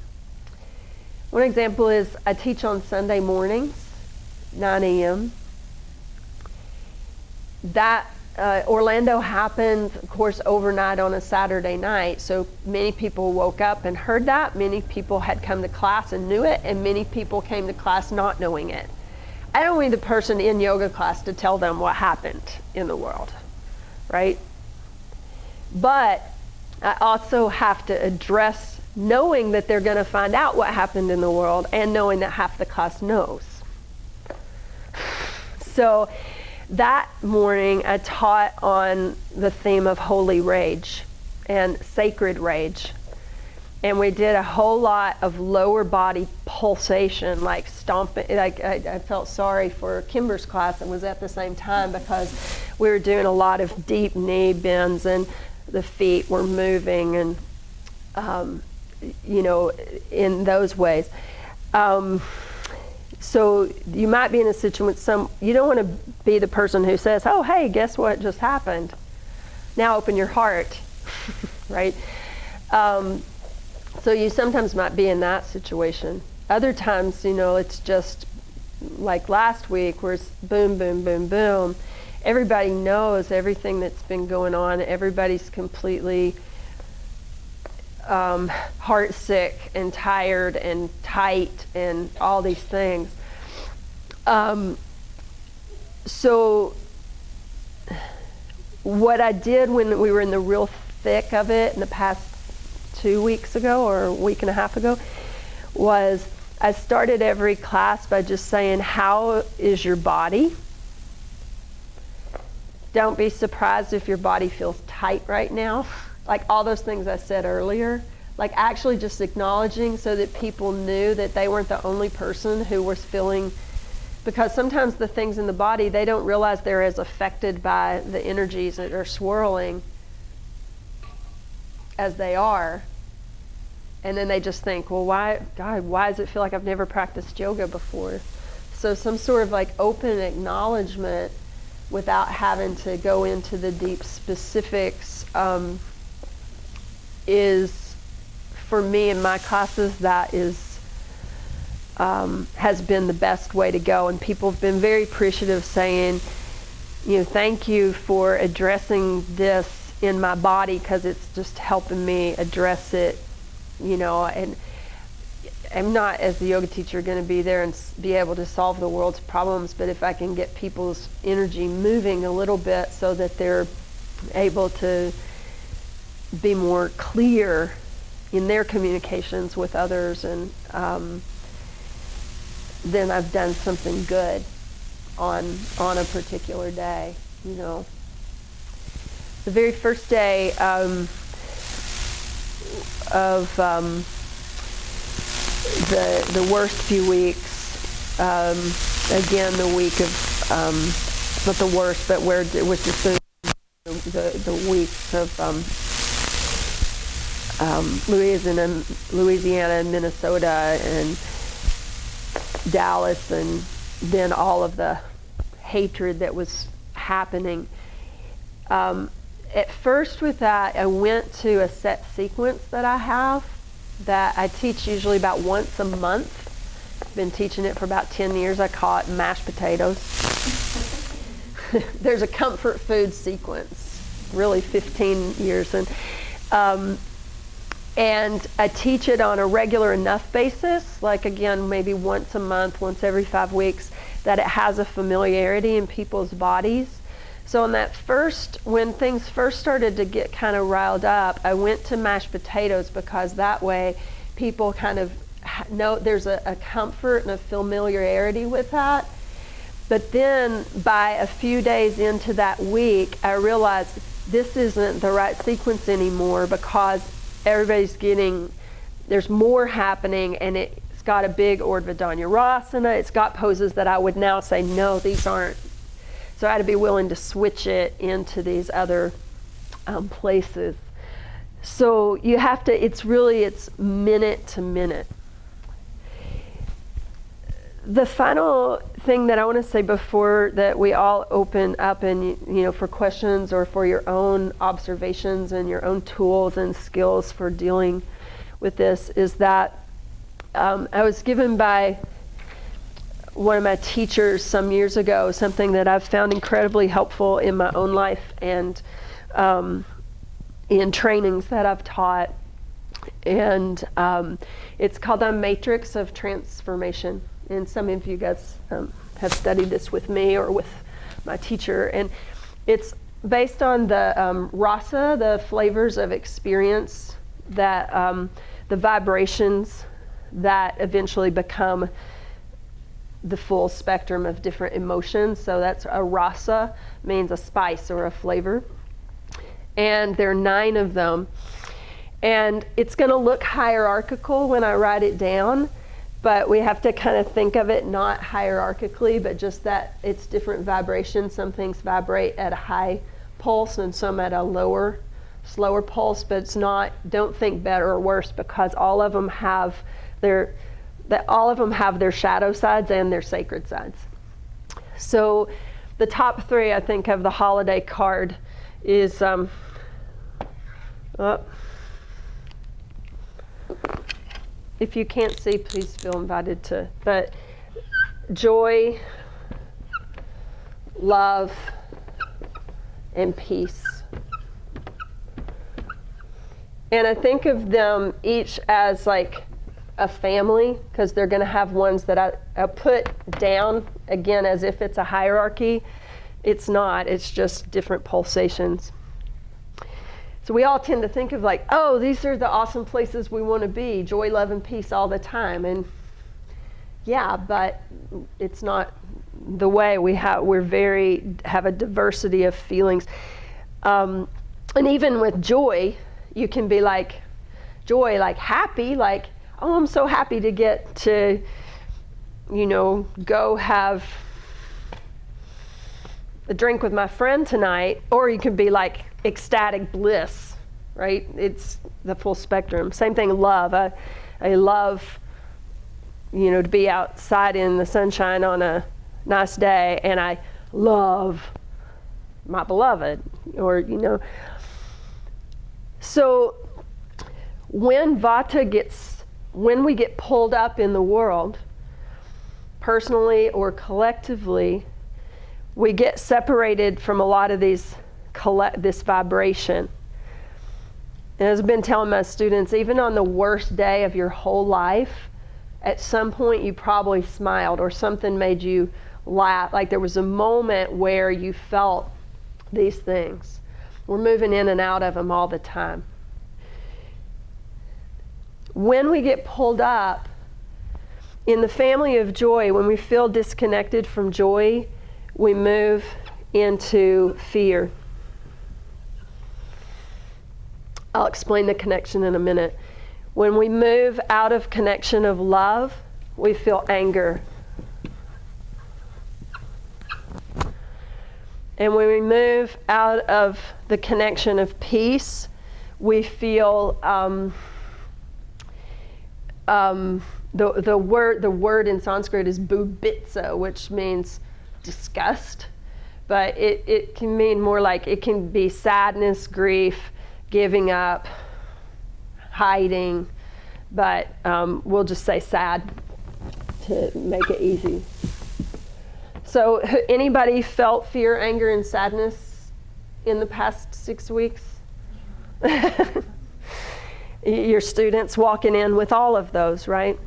example is I teach on Sunday mornings, 9 a.m. That Orlando happened, of course, overnight on a Saturday night, so many people woke up and heard that. Many people had come to class and knew it, and many people came to class not knowing it. I don't need the person in yoga class to tell them what happened in the world, right? But I also have to address knowing that they're going to find out what happened in the world and knowing that half the class knows. So that morning I taught on the theme of holy rage and sacred rage. And we did a whole lot of lower body pulsation, like stomping. I felt sorry for Kimber's class. It was at the same time because we were doing a lot of deep knee bends and the feet were moving and, in those ways. So you might be in a situation with you don't want to be the person who says, oh, hey, guess what just happened? Now open your heart, right? So you sometimes might be in that situation. Other times, it's just like last week where it's boom, boom, boom, boom. Everybody knows everything that's been going on. Everybody's completely heart sick and tired and tight and all these things. So what I did when we were in the real thick of it in the past 2 weeks ago or a week and a half ago was I started every class by just saying, how is your body? Don't be surprised if your body feels tight right now. Like all those things I said earlier. Like actually just acknowledging so that people knew that they weren't the only person who was feeling, because sometimes the things in the body, they don't realize they're as affected by the energies that are swirling as they are. And then they just think, well, why does it feel like I've never practiced yoga before? So some sort of like open acknowledgement without having to go into the deep specifics is, for me in my classes, that is has been the best way to go. And people have been very appreciative, saying, thank you for addressing this in my body because it's just helping me address it. And I'm not, as the yoga teacher, going to be there and be able to solve the world's problems, but if I can get people's energy moving a little bit so that they're able to be more clear in their communications with others, and then I've done something good on a particular day. The very first day of the worst few weeks, again the week of not the worst, but where it was just the weeks of Louisiana, Minnesota, and Dallas, and then all of the hatred that was happening. At first with that, I went to a set sequence that I have that I teach usually about once a month. I've been teaching it for about 10 years. I call it mashed potatoes. There's a comfort food sequence, really 15 years. And I teach it on a regular enough basis, like again, maybe once a month, once every 5 weeks, that it has a familiarity in people's bodies. So when things first started to get kind of riled up, I went to mashed potatoes because that way people kind of know there's a comfort and a familiarity with that. But then by a few days into that week, I realized this isn't the right sequence anymore because there's more happening, and it's got a big Urdhva Dhanurasana. It's got poses that I would now say, no, these aren't. So I had to be willing to switch it into these other places. So you have to, it's minute to minute. The final thing that I want to say before that we all open up and, for questions or for your own observations and your own tools and skills for dealing with this is that I was given by one of my teachers some years ago something that I've found incredibly helpful in my own life and in trainings that I've taught. And it's called the Matrix of Transformation. And some of you guys have studied this with me or with my teacher. And it's based on the rasa, the flavors of experience, that the vibrations that eventually become the full spectrum of different emotions. So that's a rasa, means a spice or a flavor. And there are 9 of them. And it's going to look hierarchical when I write it down, but we have to kind of think of it not hierarchically, but just that it's different vibrations. Some things vibrate at a high pulse and some at a lower, slower pulse, but it's not, don't think better or worse, because all of them have their shadow sides and their sacred sides. So the top 3, I think, of the holiday card is if you can't see, please feel invited to, but joy, love, and peace. And I think of them each as like a family, because they're going to have ones that I put down, again, as if it's a hierarchy. It's not. It's just different pulsations. So we all tend to think of like, oh, these are the awesome places we want to be, joy, love, and peace all the time. And yeah, but it's not the way we have. Have a diversity of feelings. And even with joy, you can be like, joy, like happy, like, oh, I'm so happy to get to, go have a drink with my friend tonight. Or you can be like ecstatic bliss, right? It's the full spectrum. Same thing, love. I love, to be outside in the sunshine on a nice day, and I love my beloved, or, So when when we get pulled up in the world, personally or collectively, we get separated from a lot of this vibration. And as I've been telling my students, even on the worst day of your whole life, at some point you probably smiled or something made you laugh. Like there was a moment where you felt these things. We're moving in and out of them all the time. When we get pulled up in the family of joy, when we feel disconnected from joy, we move into fear. I'll explain the connection in a minute. When we move out of connection of love, we feel anger. And when we move out of the connection of peace, we feel the word in Sanskrit is bubitsa, which means disgust, but it can mean more like, it can be sadness, grief, giving up, hiding, but we'll just say sad to make it easy. So anybody felt fear, anger, and sadness in the past 6 weeks? Your students walking in with all of those, right?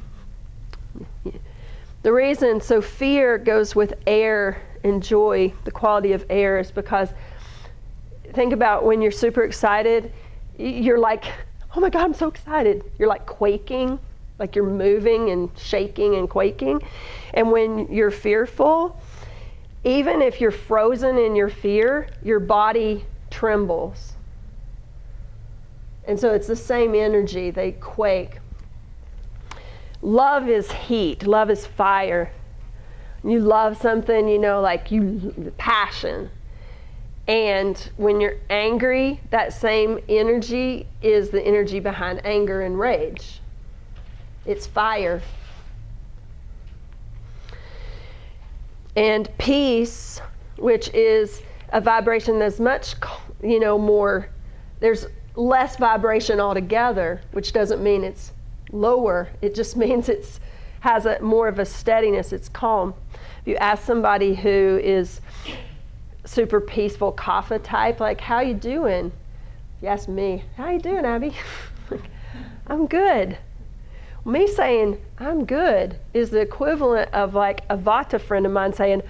The reason, so fear goes with air and joy, the quality of air, is because think about when you're super excited, you're like, oh my God, I'm so excited. You're like quaking, like you're moving and shaking and quaking. And when you're fearful, even if you're frozen in your fear, your body trembles. And so it's the same energy, they quake. Love is heat, love is fire. You love something, like passion. And when you're angry, that same energy is the energy behind anger and rage. It's fire. And peace, which is a vibration that's much, more, there's less vibration altogether, which doesn't mean it's lower. It just means it's has more of a steadiness. It's calm. If you ask somebody who is super peaceful kapha type, like, how you doing? If you ask me, how you doing, Abby? Like, I'm good. Me saying I'm good is the equivalent of like a Vata friend of mine saying,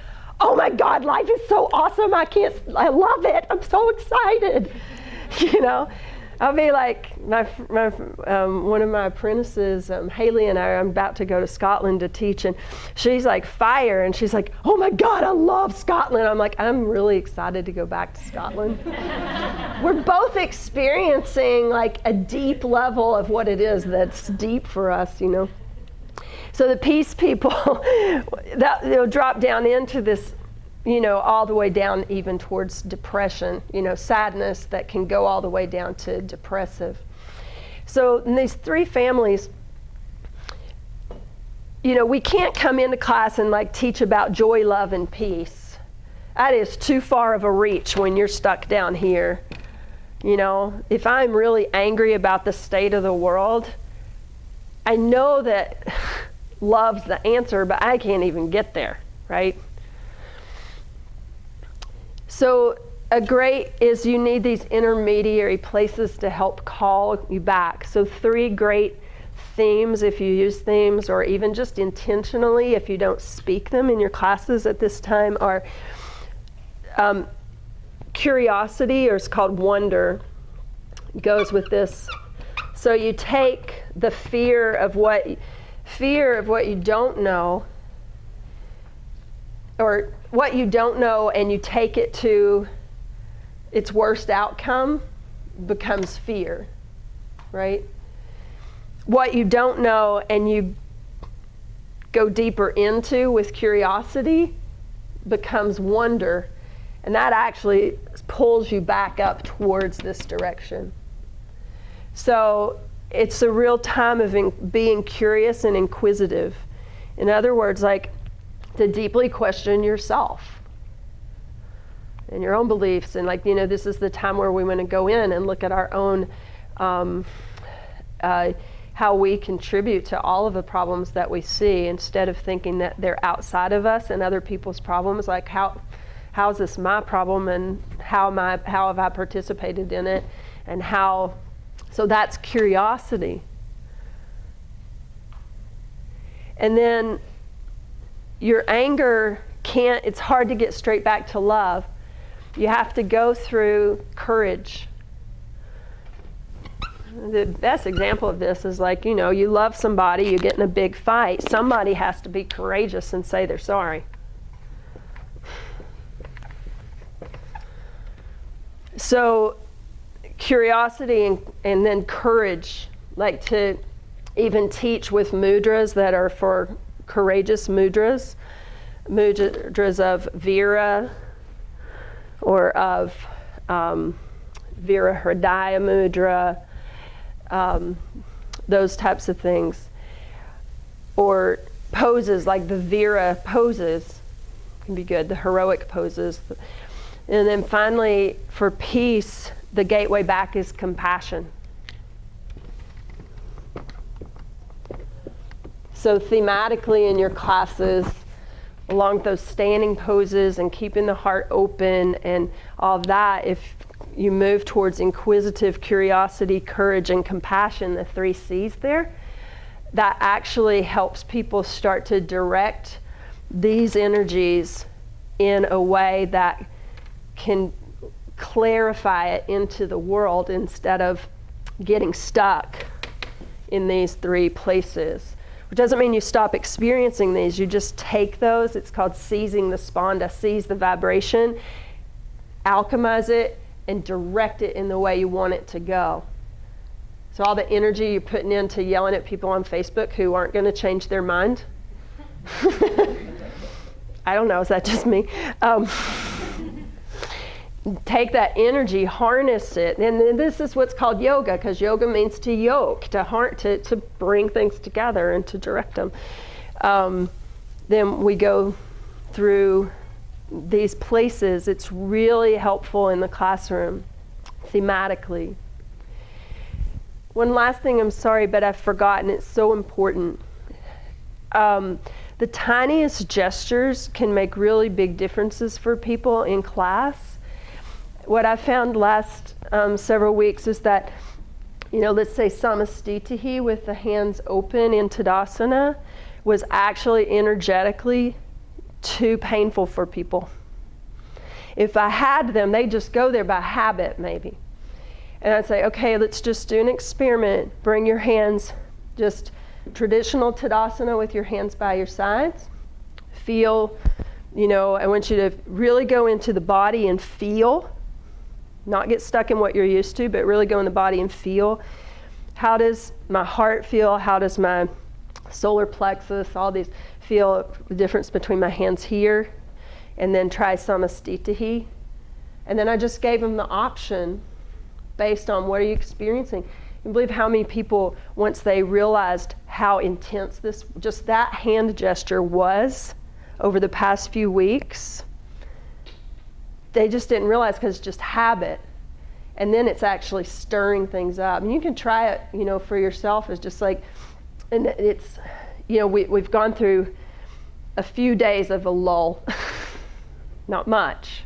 oh my God, life is so awesome. I love it. I'm so excited. You know, I'll be like, one of my apprentices, Haley and I'm about to go to Scotland to teach, and she's like fire, and she's like, oh my God, I love Scotland. I'm like, I'm really excited to go back to Scotland. We're both experiencing like a deep level of what it is that's deep for us, you know. So the peace people, they'll drop down into this, you know, all the way down even towards depression, you know, sadness that can go all the way down to depressive. So in these three families, you know, we can't come into class and like teach about joy, love, and peace. That is too far of a reach when you're stuck down here. You know, if I'm really angry about the state of the world, I know that love's the answer, but I can't even get there, right? So you need these intermediary places to help call you back. So 3 great themes, if you use themes, or even just intentionally, if you don't speak them in your classes at this time, are curiosity, or it's called wonder, goes with this. So you take the fear of what you don't know, or what you don't know, and you take it to its worst outcome, becomes fear, right? What you don't know and you go deeper into with curiosity becomes wonder, and that actually pulls you back up towards this direction. So it's a real time of being curious and inquisitive. In other words, like, to deeply question yourself and your own beliefs. And like, you know, this is the time where we want to go in and look at our own, how we contribute to all of the problems that we see, instead of thinking that they're outside of us and other people's problems. Like, how is this my problem, and how have I participated in it, and how. So that's curiosity. And then your anger it's hard to get straight back to love. You have to go through courage. The best example of this is like, you know, you love somebody, you get in a big fight, somebody has to be courageous and say they're sorry. So curiosity and then courage, like to even teach with mudras that are for courageous mudras of Vira, or of Vira Hridaya mudra, those types of things. Or poses, like the Vira poses can be good, the heroic poses. And then finally, for peace, the gateway back is compassion. So thematically in your classes, along those standing poses and keeping the heart open and all of that, if you move towards inquisitive curiosity, courage, and compassion, the 3 C's there, that actually helps people start to direct these energies in a way that can clarify it into the world, instead of getting stuck in these 3 places. Which doesn't mean you stop experiencing these, you just take those. It's called seizing the spanda, seize the vibration, alchemize it, and direct it in the way you want it to go. So all the energy you're putting into yelling at people on Facebook who aren't going to change their mind. I don't know, is that just me? Take that energy, harness it, and then this is what's called yoga, because yoga means to yoke, to bring things together and to direct them. Then we go through these places. It's really helpful in the classroom, thematically. One last thing, I'm sorry, but I've forgotten, it's so important. The tiniest gestures can make really big differences for people in class. What I found last several weeks is that, you know, let's say samastitihi with the hands open in Tadasana was actually energetically too painful for people. If I had them, they just go there by habit maybe. And I'd say, okay, let's just do an experiment. Bring your hands, just traditional Tadasana with your hands by your sides. Feel, I want you to really go into the body and feel, not get stuck in what you're used to, but really go in the body and feel. How does my heart feel? How does my solar plexus, all these, feel the difference between my hands here? And then try Samastitihi. And then I just gave them the option based on what are you experiencing. You can believe how many people, once they realized how intense just that hand gesture was over the past few weeks, they just didn't realize because it's just habit. And then it's actually stirring things up. And you can try it, for yourself. It's just like, and it's, we've gone through a few days of a lull. Not much.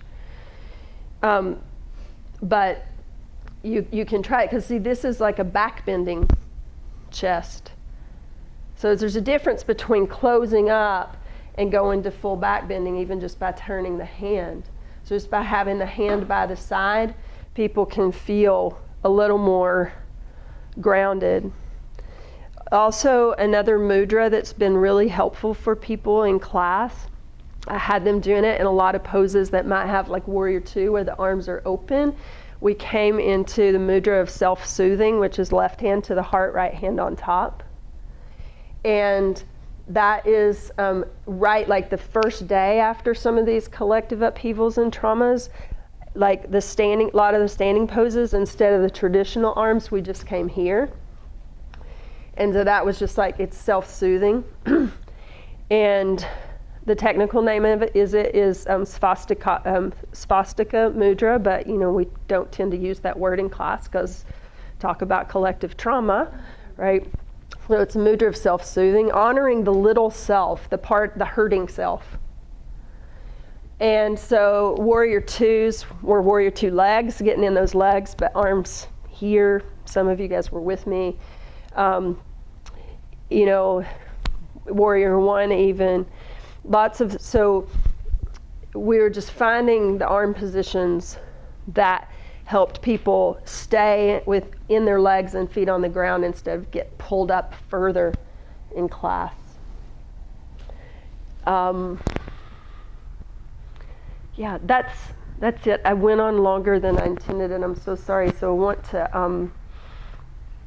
But you can try it, because see, this is like a back-bending chest. So there's a difference between closing up and going to full back bending, even just by turning the hand. So just by having the hand by the side, people can feel a little more grounded. Also, another mudra that's been really helpful for people in class, I had them doing it in a lot of poses that might have like Warrior Two, where the arms are open. We came into the mudra of self-soothing, which is left hand to the heart, right hand on top. And that is right, like the first day after some of these collective upheavals and traumas, like a lot of the standing poses, instead of the traditional arms, we just came here. And so that was just like, it's self-soothing. And the technical name of it is swastika mudra, but we don't tend to use that word in class because talk about collective trauma, right? So it's a mudra of self-soothing, honoring the little self, the hurting self. And so Warrior Twos were Warrior Two legs, getting in those legs, but arms here. Some of you guys were with me. Warrior One even. So we were just finding the arm positions that helped people stay in their legs and feet on the ground instead of get pulled up further in class. Yeah, that's it. I went on longer than I intended, and I'm so sorry. So I want to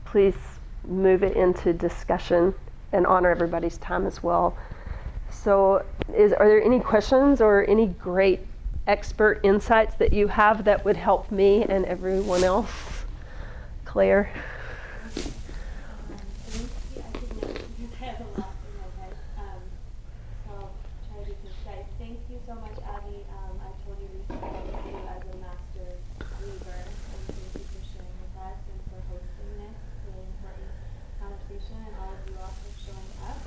please move it into discussion and honor everybody's time as well. So are there any questions or any great expert insights that you have that would help me and everyone else? Claire? I could know because I have a lot in my head. So I'll try to be concise. Thank you so much, Abby. I told you recently I see you as a master weaver, and thank you for sharing with us and for hosting this really important conversation, and all of you all for showing up.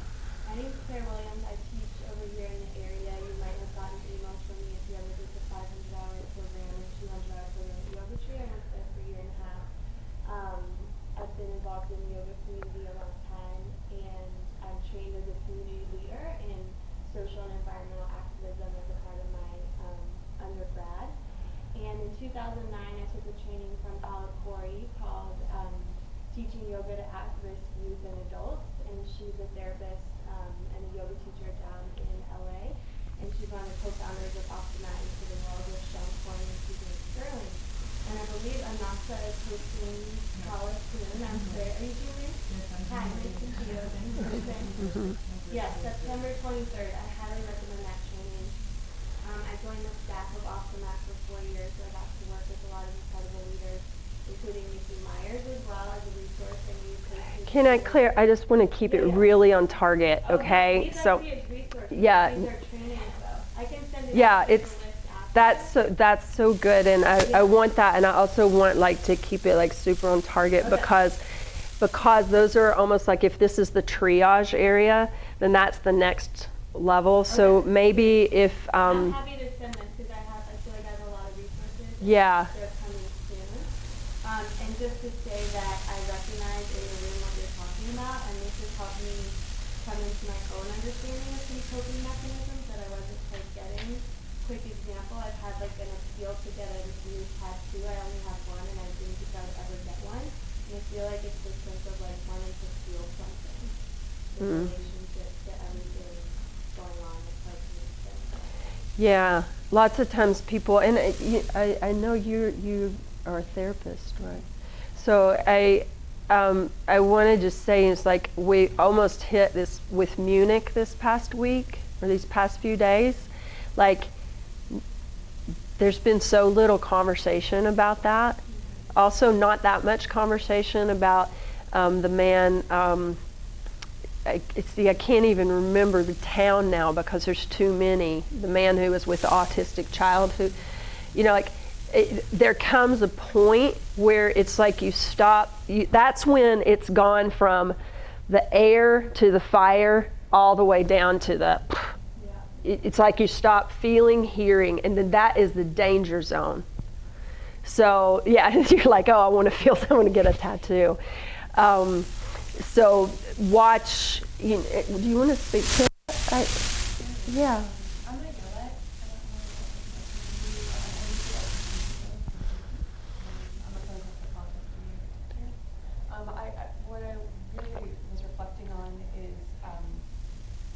My name is Claire Williams. I teach over here in the area. You might have gotten emails from me if you ever did the 500-hour program or 200-hour program at Yoga Tree. I worked there for a year and a half. I've been involved in the yoga community a long time, and I'm trained as a community leader in social and environmental activism as a part of my undergrad. And in 2009, I took a training from Alec Corey called Teaching Yoga to At-Risk Youth and Adults, and she's a therapist and a yoga teacher down in LA, and she's one of the co-founders of Optimat into the world with Sean Corn and Susan Sterling. And I believe Anasa is hosting college soon. I'm Claire. Are you doing it? Hi, nice to see you in person. Yes, September 23rd. I highly recommend that training. I joined the staff of Optimat for 4 years, so I got to work with a lot of incredible leaders, including Nikki Myers as well as a resource. Can I, Claire, I just want to keep it really on target, okay? So, yeah. These are trainings, though. I can send it Yeah, out that's so good, and I want that, and I also want to keep it super on target, because those are almost like, if this is the triage area, then that's the next level. Okay. So maybe if I'm happy to send this because I feel like I have a lot of resources. Yeah. They're coming soon. And just to say that I recognize in the room what you're talking about, and this has helped me come into my own understanding of some coping mechanisms that I wasn't quite weddings. Quick example, I've had like an appeal to get a new tattoo. I only have one and I didn't think I would ever get one. And I feel like it's this sense of like wanting to feel something. The relationship to everything going on. It's hard to explain. Yeah, lots of times people, and I know you are a therapist, right? So I want to just say, it's like we almost hit this with Munich this past week, or these past few days. Like, there's been so little conversation about that. Also, not that much conversation about the man. I can't even remember the town now because there's too many. The man who was with the autistic child, who, there comes a point where it's like you stop. That's when it's gone from the air to the fire, all the way down to the. It's like you stop feeling, hearing, and then that is the danger zone. So yeah, you're like, oh, I want to feel, I want to get a tattoo. So watch. Do you want to speak to that? Yeah. I'm gonna go it. I'm a clinical psychologist. What I really was reflecting on is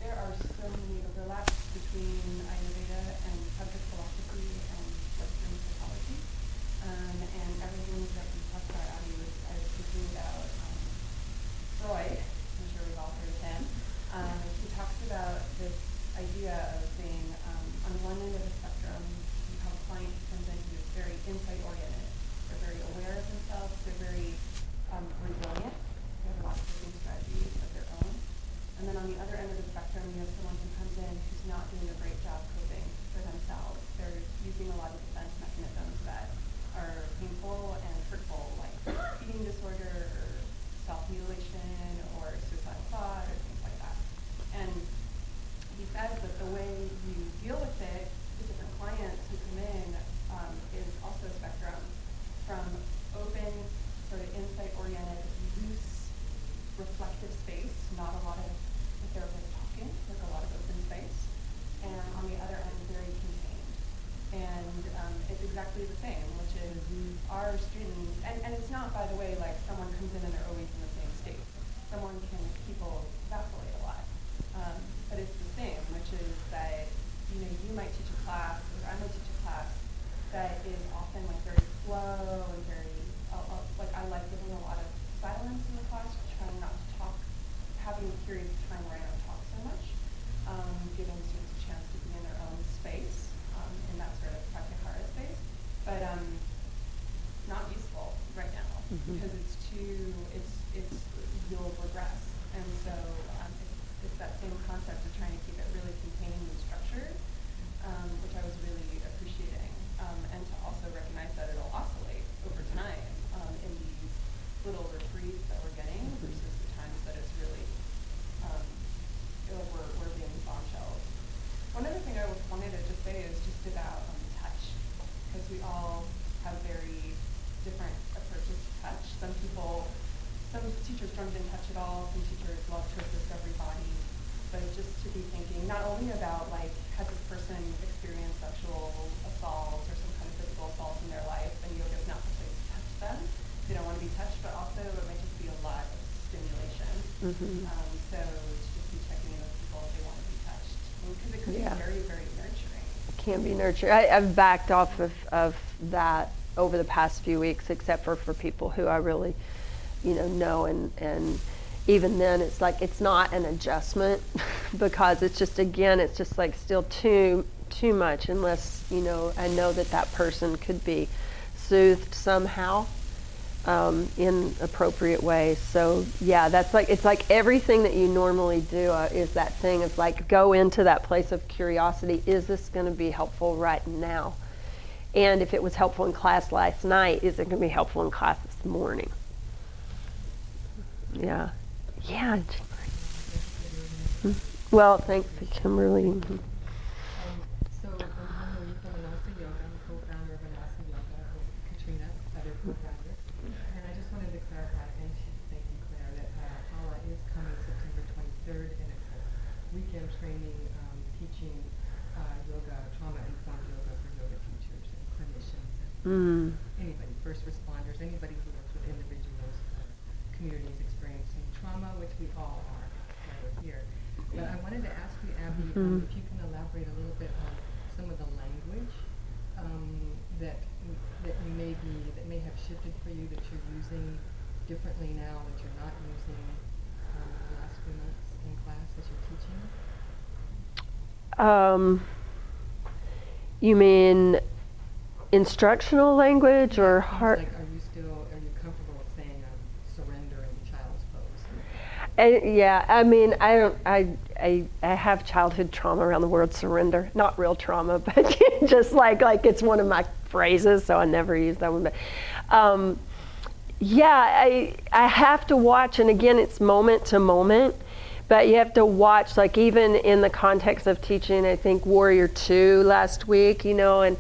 there are so many overlaps between Ayurveda and subject philosophy and Western psychology. And everything that you talked about, Abby, I was thinking about Freud. I'm sure we've all heard of him. He talks about this idea of being on one end of the spectrum. You have a client who comes in who is very insight-oriented. They're very aware of themselves. They're very resilient. They have a lot of coping strategies of their own. And then on the other end of the spectrum, you have someone who comes in who's not doing a great job coping for themselves. They're using a lot of defense mechanisms that are painful and hurtful, like eating disorder or self-mutilation or suicidal thought or things like that. And he says that the way you deal with it, the different clients who come in, is also a spectrum from open, sort of insight-oriented, loose, reflective space, not a lot of the therapist talking, like a lot of open space, and on the other end, very contained. And it's exactly the same, which is our students, and it's not, by the way, like someone comes in and they're always in the same state. People vacillate a lot. But it's the same, which is that, you might teach a class, or I might teach a class that is often like very slow and very, like I like giving a lot of silence in the class, trying not to talk, having periods of time where I don't talk so much, giving students a chance to be in their own space, in that sort of pratyahara space, but not useful right now because you'll regress, and so it's that same concept of trying to keep it really contained and structured, which I was really appreciating, and to also recognize that it'll oscillate over time in these little reprieves that we're getting versus the times that it's really we're being bombshells. One other thing I wanted to just say is just about touch, because we all have very different approaches to touch. Some teachers don't even touch at all. Some teachers love to assist everybody. But just to be thinking not only about like, has this person experienced sexual assault or some kind of physical assault in their life, and yoga is not the place to touch them. They don't want to be touched, but also it might just be a lot of stimulation. So to just be checking in with people if they want to be touched, because it could be very, very nurturing. It can be nurturing. I've backed off of that over the past few weeks, except for people who I really, know, and even then it's like it's not an adjustment because it's just like still too much unless I know that person could be soothed somehow in appropriate ways. So yeah, that's like, it's like everything that you normally do is that thing of like, go into that place of curiosity. Is this going to be helpful right now? And if it was helpful in class last night, is it going to be helpful in class this morning? Yeah. Yeah. Well, thanks, Kimberly. So, I'm Marie from Anasa Yoga. I'm a co-founder of Anasa Yoga with Katrina, other co-founder. And I just wanted to clarify, and thank you, Claire, that Hala is coming September 23rd, and it's a weekend training, teaching yoga Anybody, first responders, anybody who works with individuals or communities experiencing trauma, which we all are while we're here. But I wanted to ask you, Abby, if you can elaborate a little bit on some of the language that may have shifted for you, that you're using differently now, that you're not using the last few months in class as you're teaching. You mean instructional language or heart? Like, are you comfortable with saying surrender in child's pose? Yeah, I mean, I have childhood trauma around the word surrender. Not real trauma, but just like it's one of my phrases, so I never use that one. But yeah, I have to watch, and again, it's moment to moment. But you have to watch, like even in the context of teaching, I think Warrior 2 last week, and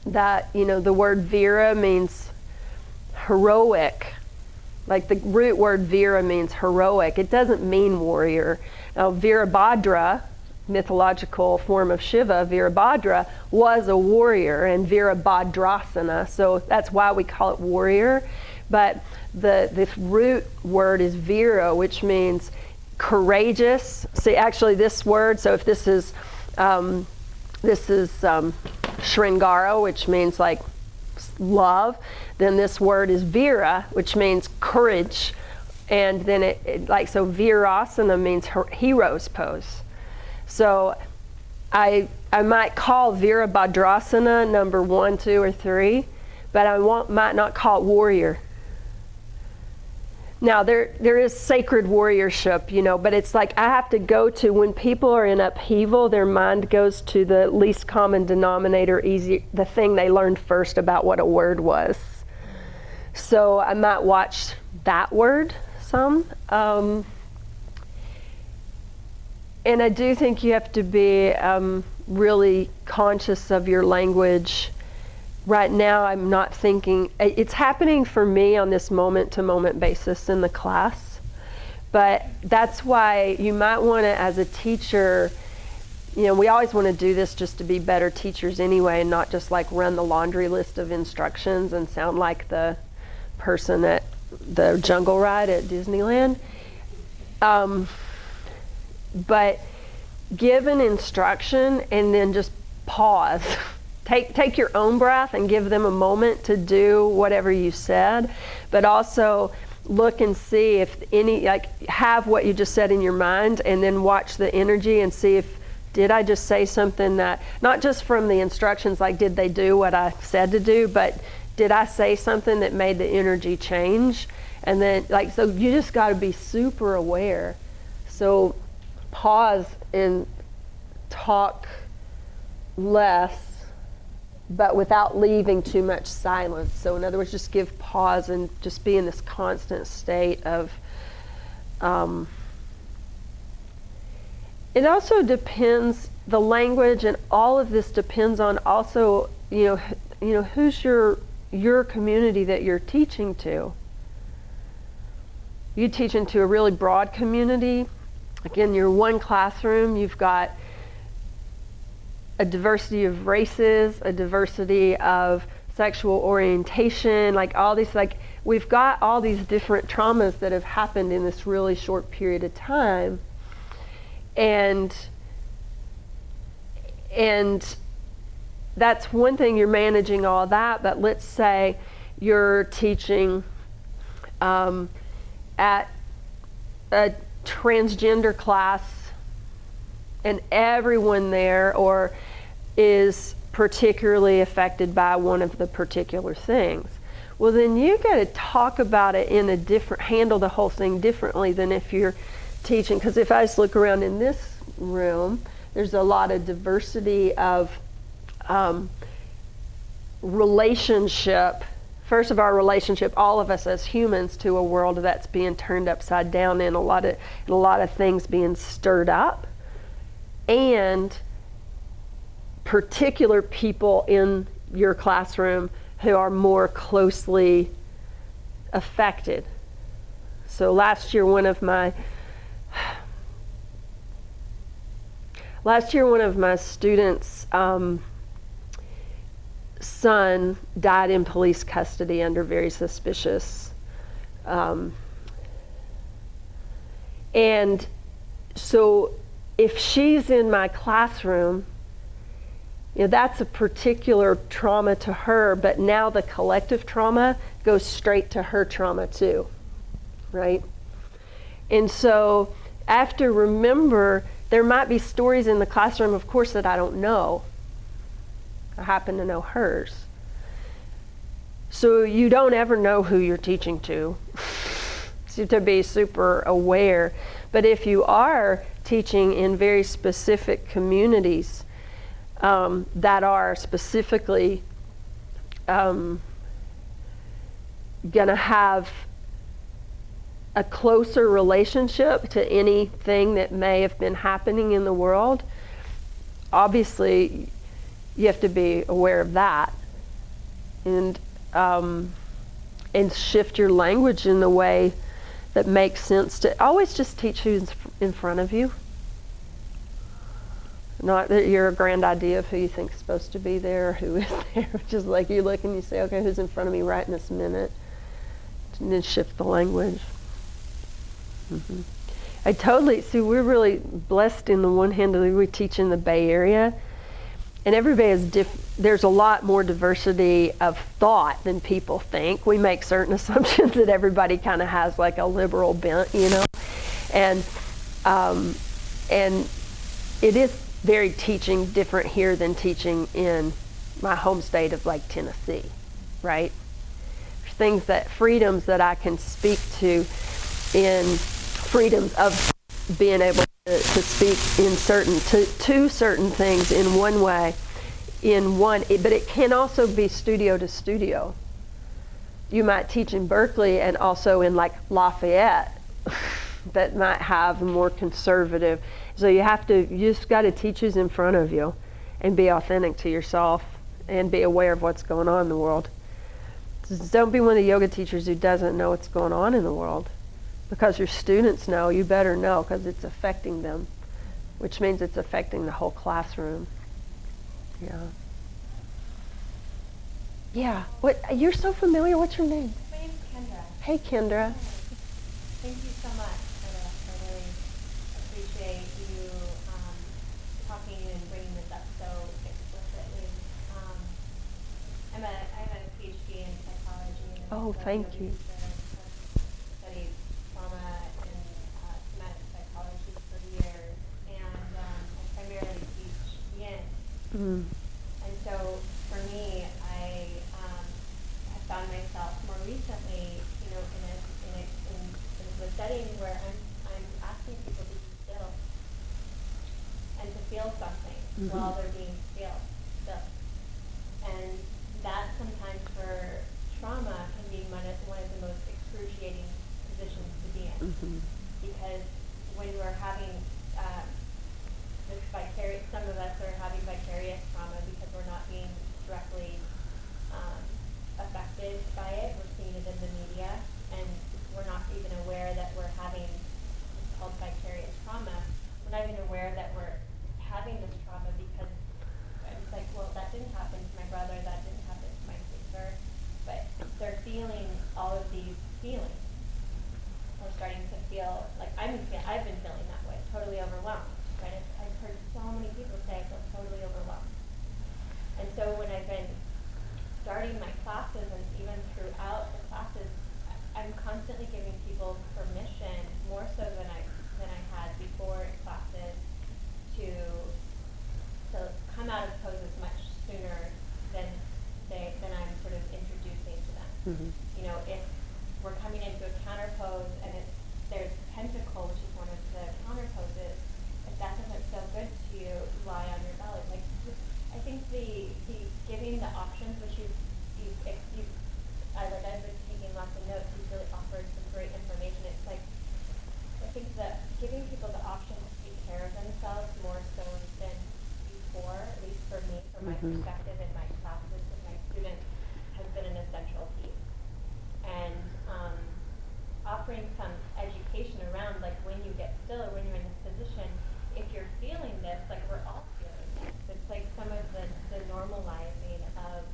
that, the word vira means heroic. Like the root word vira means heroic. It doesn't mean warrior. Now, Virabhadra, mythological form of Shiva, Virabhadra, was a warrior, and Virabhadrasana, so that's why we call it warrior. But this root word is vira, which means courageous. See, actually, this word. So if this is Shringara, which means like love, then this word is vira, which means courage, and then so virasana means hero's pose. So I might call Virabhadrasana number 1, 2, or 3, but I might not call it warrior. Now, there is sacred warriorship, but it's like I have to go to, when people are in upheaval, their mind goes to the least common denominator, the thing they learned first about what a word was. So I might watch that word some. And I do think you have to be really conscious of your language. Right now, I'm not thinking, it's happening for me on this moment-to-moment basis in the class, but that's why you might want to, as a teacher, we always want to do this just to be better teachers anyway, and not just like run the laundry list of instructions and sound like the person at the jungle ride at Disneyland. But give an instruction and then just pause. Take your own breath and give them a moment to do whatever you said, but also look and see if have what you just said in your mind, and then watch the energy and see did I just say something that, not just from the instructions, like did they do what I said to do, but did I say something that made the energy change? And then so you just got to be super aware. So pause and talk less, but without leaving too much silence. So in other words, just give pause and just be in this constant state of, it also depends, the language and all of this depends on also, who's your community that you're teaching to. You teaching to a really broad community. Again, you're one classroom, you've got a diversity of races, a diversity of sexual orientation, all these, we've got all these different traumas that have happened in this really short period of time. And that's one thing, you're managing all that, but let's say you're teaching at a transgender class and everyone there is particularly affected by one of the particular things. Well, then you got to talk about it handle the whole thing differently than if you're teaching. Because if I just look around in this room, there's a lot of diversity of relationship. First of our relationship, all of us as humans, to a world that's being turned upside down, and a lot of things being stirred up, and particular people in your classroom who are more closely affected. So last year one of my students son died in police custody under very suspicious. And so if she's in my classroom, that's a particular trauma to her, but now the collective trauma goes straight to her trauma too, right? And so I have to remember there might be stories in the classroom, of course, that I don't know. I happen to know hers. So you don't ever know who you're teaching to. So to be super aware. But if you are teaching in very specific communities that are specifically going to have a closer relationship to anything that may have been happening in the world, obviously you have to be aware of that and shift your language in the way that makes sense. To always just teach who's in front of you. Not that you're a grand idea of who you think is supposed to be there or who is there. Just like you look and you say, okay, who's in front of me right in this minute? And then shift the language. Mm-hmm. I totally, see, we're really blessed in the one hand that we teach in the Bay Area. And everybody is there's a lot more diversity of thought than people think. We make certain assumptions that everybody kind of has like a liberal bent, and it is very teaching different here than teaching in my home state of like Tennessee, right? There's freedoms that I can speak to in freedoms of being able to speak in to certain things in one way, but it can also be studio to studio. You might teach in Berkeley and also in like Lafayette that might have a more conservative. So you just got to teach who's in front of you and be authentic to yourself and be aware of what's going on in the world. Just don't be one of the yoga teachers who doesn't know what's going on in the world. Because your students know, you better know because it's affecting them, which means it's affecting the whole classroom. Yeah. Yeah. What? You're so familiar. What's your name? My name's Kendra. Hey, Kendra. Thank you so much for this. I really appreciate you talking and bringing this up so explicitly. I have a PhD in psychology. And Oh, thank you. Studied trauma and somatic psychology for years, and I primarily teach yin. Mm. And so for me, I have found myself more recently, in a setting where I'm asking people to be still and to feel something while they're being still. And that sometimes for trauma can be one of the most excruciating positions to be in, because when we're having this vicarious, some of us are having vicarious trauma because we're not being directly affected by it. We're seeing it in the media, and we're not even aware that we're having, it's called vicarious trauma. We're not even aware that we're having this trauma because it's like, well, that didn't happen to my brother, that didn't happen to my sister, but they're feeling all of these feelings. We're starting to feel like I've been feeling that way, totally overwhelmed. Right? I've heard so many people say I feel totally overwhelmed. And so when I've been starting my classes and even throughout the classes, I'm constantly giving people permission, more so than I had before in classes, to come out of poses much sooner than I'm sort of introducing to them. If we're coming into a counter pose and there's pentacle, which is one of the counter poses, if that doesn't feel good to you, lie on your belly. I think the giving the options, which I've been taking lots of notes. You've really offered some great information. It's like, I think that giving people the option to take care of themselves more so than before, at least for me, from my perspective in my classes with my students, has been an essential piece. And offering some education around, like, when you get still or when you're in this position, if you're feeling this, like we're all feeling this. It's like some of the normalizing of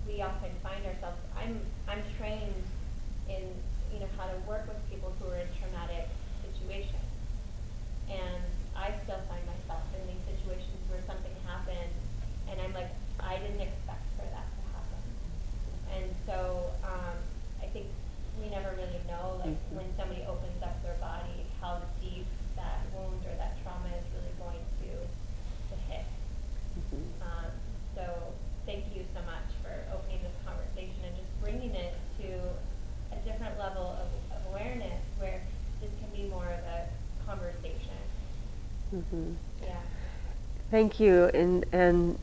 we often find ourselves, I'm trained in, how to work with people who are in traumatic situations. And I still find myself in these situations where something happens and I'm like, I didn't expect for that to happen. And so I think we never really know, like, when somebody opens up their body, how deep that wound or that trauma is really going to hit. So thank you so much for opening this conversation and just bringing it to a different level of awareness where this can be more of a conversation. Yeah. Thank you, and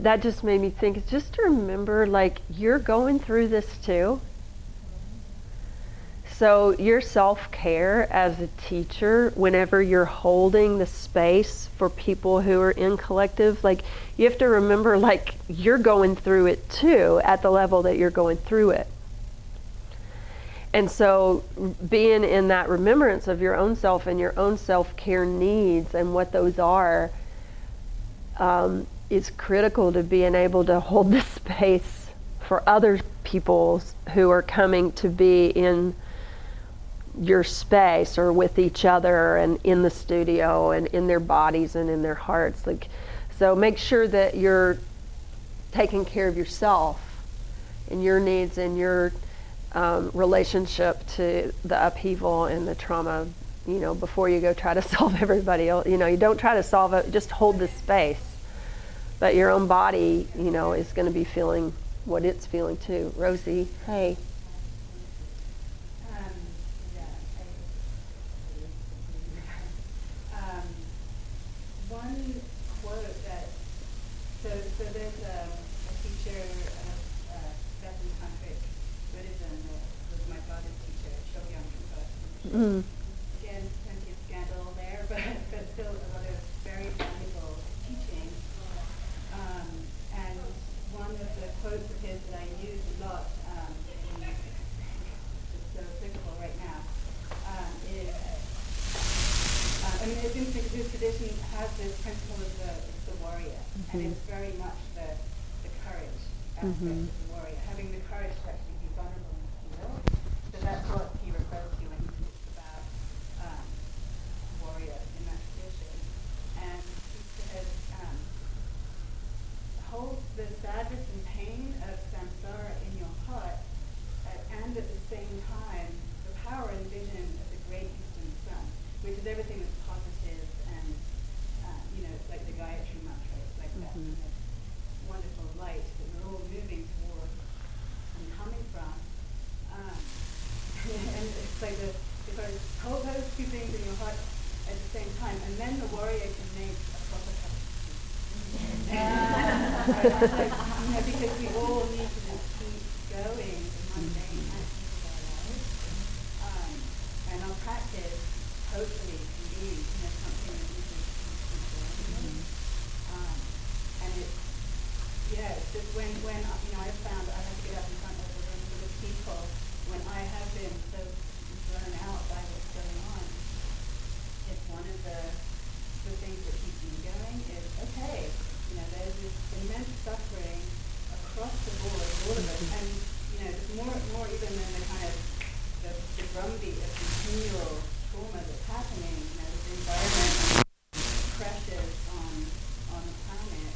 that just made me think, just to remember, like, you're going through this too. So your self-care as a teacher, whenever you're holding the space for people who are in collective, like, you have to remember, like, you're going through it too at the level that you're going through it. And so being in that remembrance of your own self and your own self-care needs and what those are, is critical to being able to hold the space for other people who are coming to be in your space or with each other and in the studio and in their bodies and in their hearts. Like, so make sure that you're taking care of yourself and your needs and your relationship to the upheaval and the trauma, before you go try to solve everybody else. You don't try to solve it, just hold the space. But your own body, is going to be feeling what it's feeling too. Rosie, hey. One quote that, so there's a teacher of Tibetan tantric Buddhism that was my father's teacher, Shogyam Trungpa. Again, plenty of scandal there, but still a lot of very valuable teaching. And one of the quotes of his that I use a lot, it's so applicable right now, is, it's interesting because this tradition has this principle of the warrior, and it's very much the courage aspect of the warrior, having the courage to actually be vulnerable and feel. So that's what he refers to when he talks about warrior in that tradition. And he says, hold the sadness and pain of samsara in your heart, and at the same time, the power and vision of the great eastern sun, which is everything that's positive and, it's like the Gayatri mantra, it's like that kind of wonderful light that we're all moving towards and coming from. And it's like if I hold those two things in your heart at the same time, and then the warrior can make a proper cup of tea. Because we all need to just keep going the mundane actions of our lives. And our practice hopefully can be something that we can keep going with. And it's just when I've found I have to get up in front of a room full of people when I have been so blown out by what's going on. It's one of the things that keeps me going is, okay, there's this immense suffering across the board, all of us, and there's more even than the kind of the drumbeat of continual trauma that's happening. This environment pressures on the planet.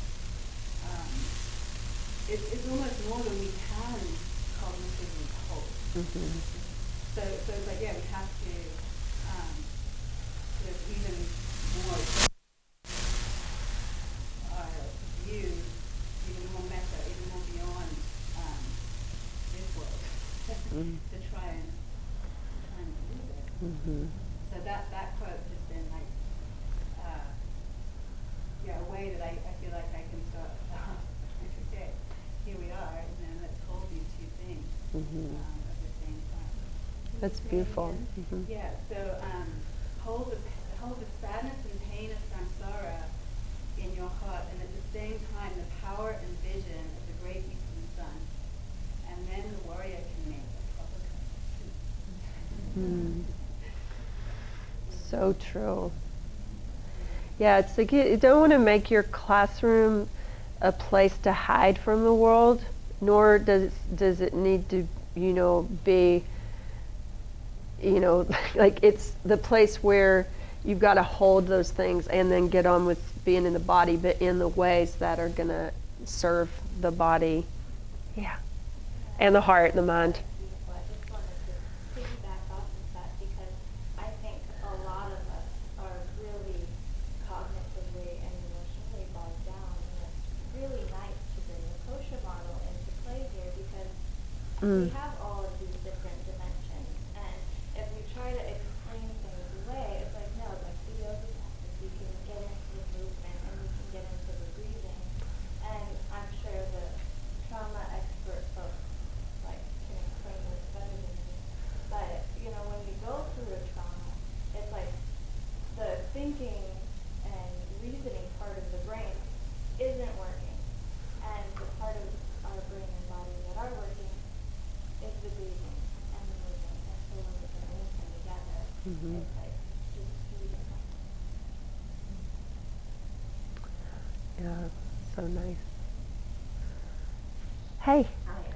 It's almost more than we can cognitively hold. So it's like, we have to sort of even more view, even more meta, even more beyond this world to try and believe it. So that quote has been like a way that I feel like I can start. Okay, here we are, and let's hold these two things at the same time. That's beautiful. Yeah. So hold the sadness and pain of samsara in your heart, and at the same time the power and vision of the great eastern sun, and then the warrior can make a proper cup of tea. So true. Yeah, it's like you don't want to make your classroom a place to hide from the world, nor does it need to, be, like it's the place where you've got to hold those things and then get on with being in the body, but in the ways that are going to serve the body, and the heart, the mind. Beautiful. I just wanted to piggyback off of that because I think a lot of us are really cognitively and emotionally bogged down, and it's really nice to bring the kosher model into play here because we have all of these different dimensions, and if we try to explain things away, it's like, no, like the yoga practice, we can get into the movement and we can get into the breathing, and I'm sure the trauma expert folks like can explain this better than me, but when we go through a trauma, it's like the thinking and reasoning part of the brain isn't working, and the part of our brain and body that are working is the breathing and the movement, and so when we can link them together, it's like just really different. Yeah, so nice. Hey.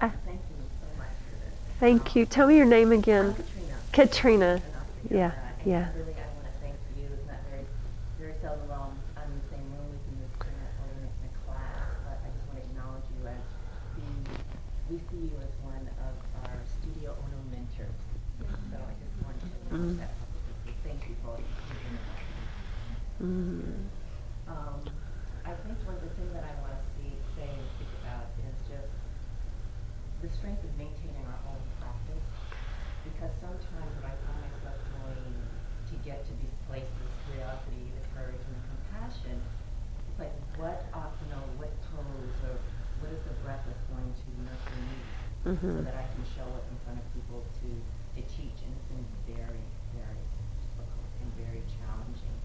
Hi, thank you so much for this. Thank you. Tell me your name again. I'm Katrina. Yeah, And yeah. really, I want to thank you. It's not very seldom I'm in the same room with you or in a class, but I just want to acknowledge you as we see you as one of our studio owner mentors. So I just want to acknowledge that publicly. So thank you for doing that. I think one of the things that I want to say and speak about is just the strength of maintaining our own practice, because sometimes what I find myself doing to get to these places, curiosity, the courage, and the compassion, it's like what asana, what pose, or what is the breath that's going to nurture me, so that I can show up in front of people to teach, and it's been very, very difficult and very challenging.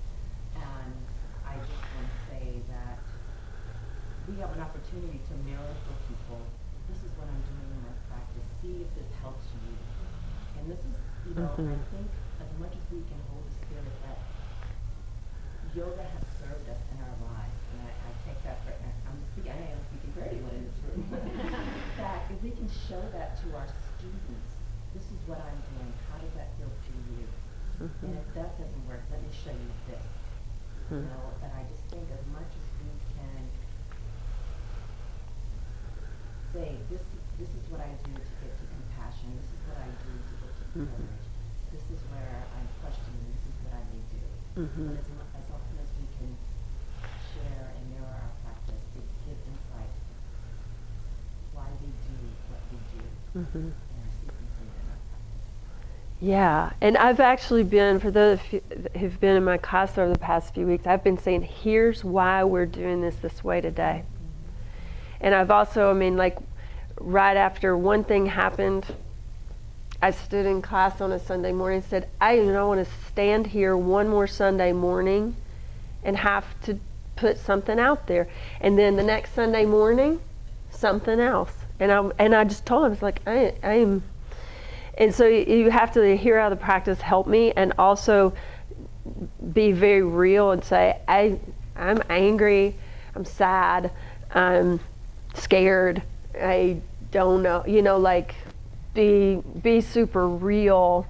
And I just want to say that we have an opportunity to mirror for people. This is what I'm doing in my practice. See if this helps you. And this is, I think as much as we can hold the spirit that yoga has served us in our lives, and I take that for, I am speaking for anyone in this room, that if we can show that to our students, this is what I'm doing, how does that feel to you? And if that doesn't work, let me show you this. And I just think as much as we can say, this is what I do to get to compassion, this is what I do to get to courage, this is where I'm questioning, this is what I may do. And as often as we can share and mirror our practice to give insight why we do what we do, and our sequencing in our practice. Yeah, and I've actually been, for those who've been in my class over the past few weeks, I've been saying, here's why we're doing this way today. And I've also, right after one thing happened, I stood in class on a Sunday morning and said, I do not want to stand here one more Sunday morning and have to put something out there. And then the next Sunday morning, something else. And I just told him, it's like, I am. And so you have to hear how the practice helped me, and also be very real and say, I'm angry, I'm sad, I'm scared, I don't know, be super real,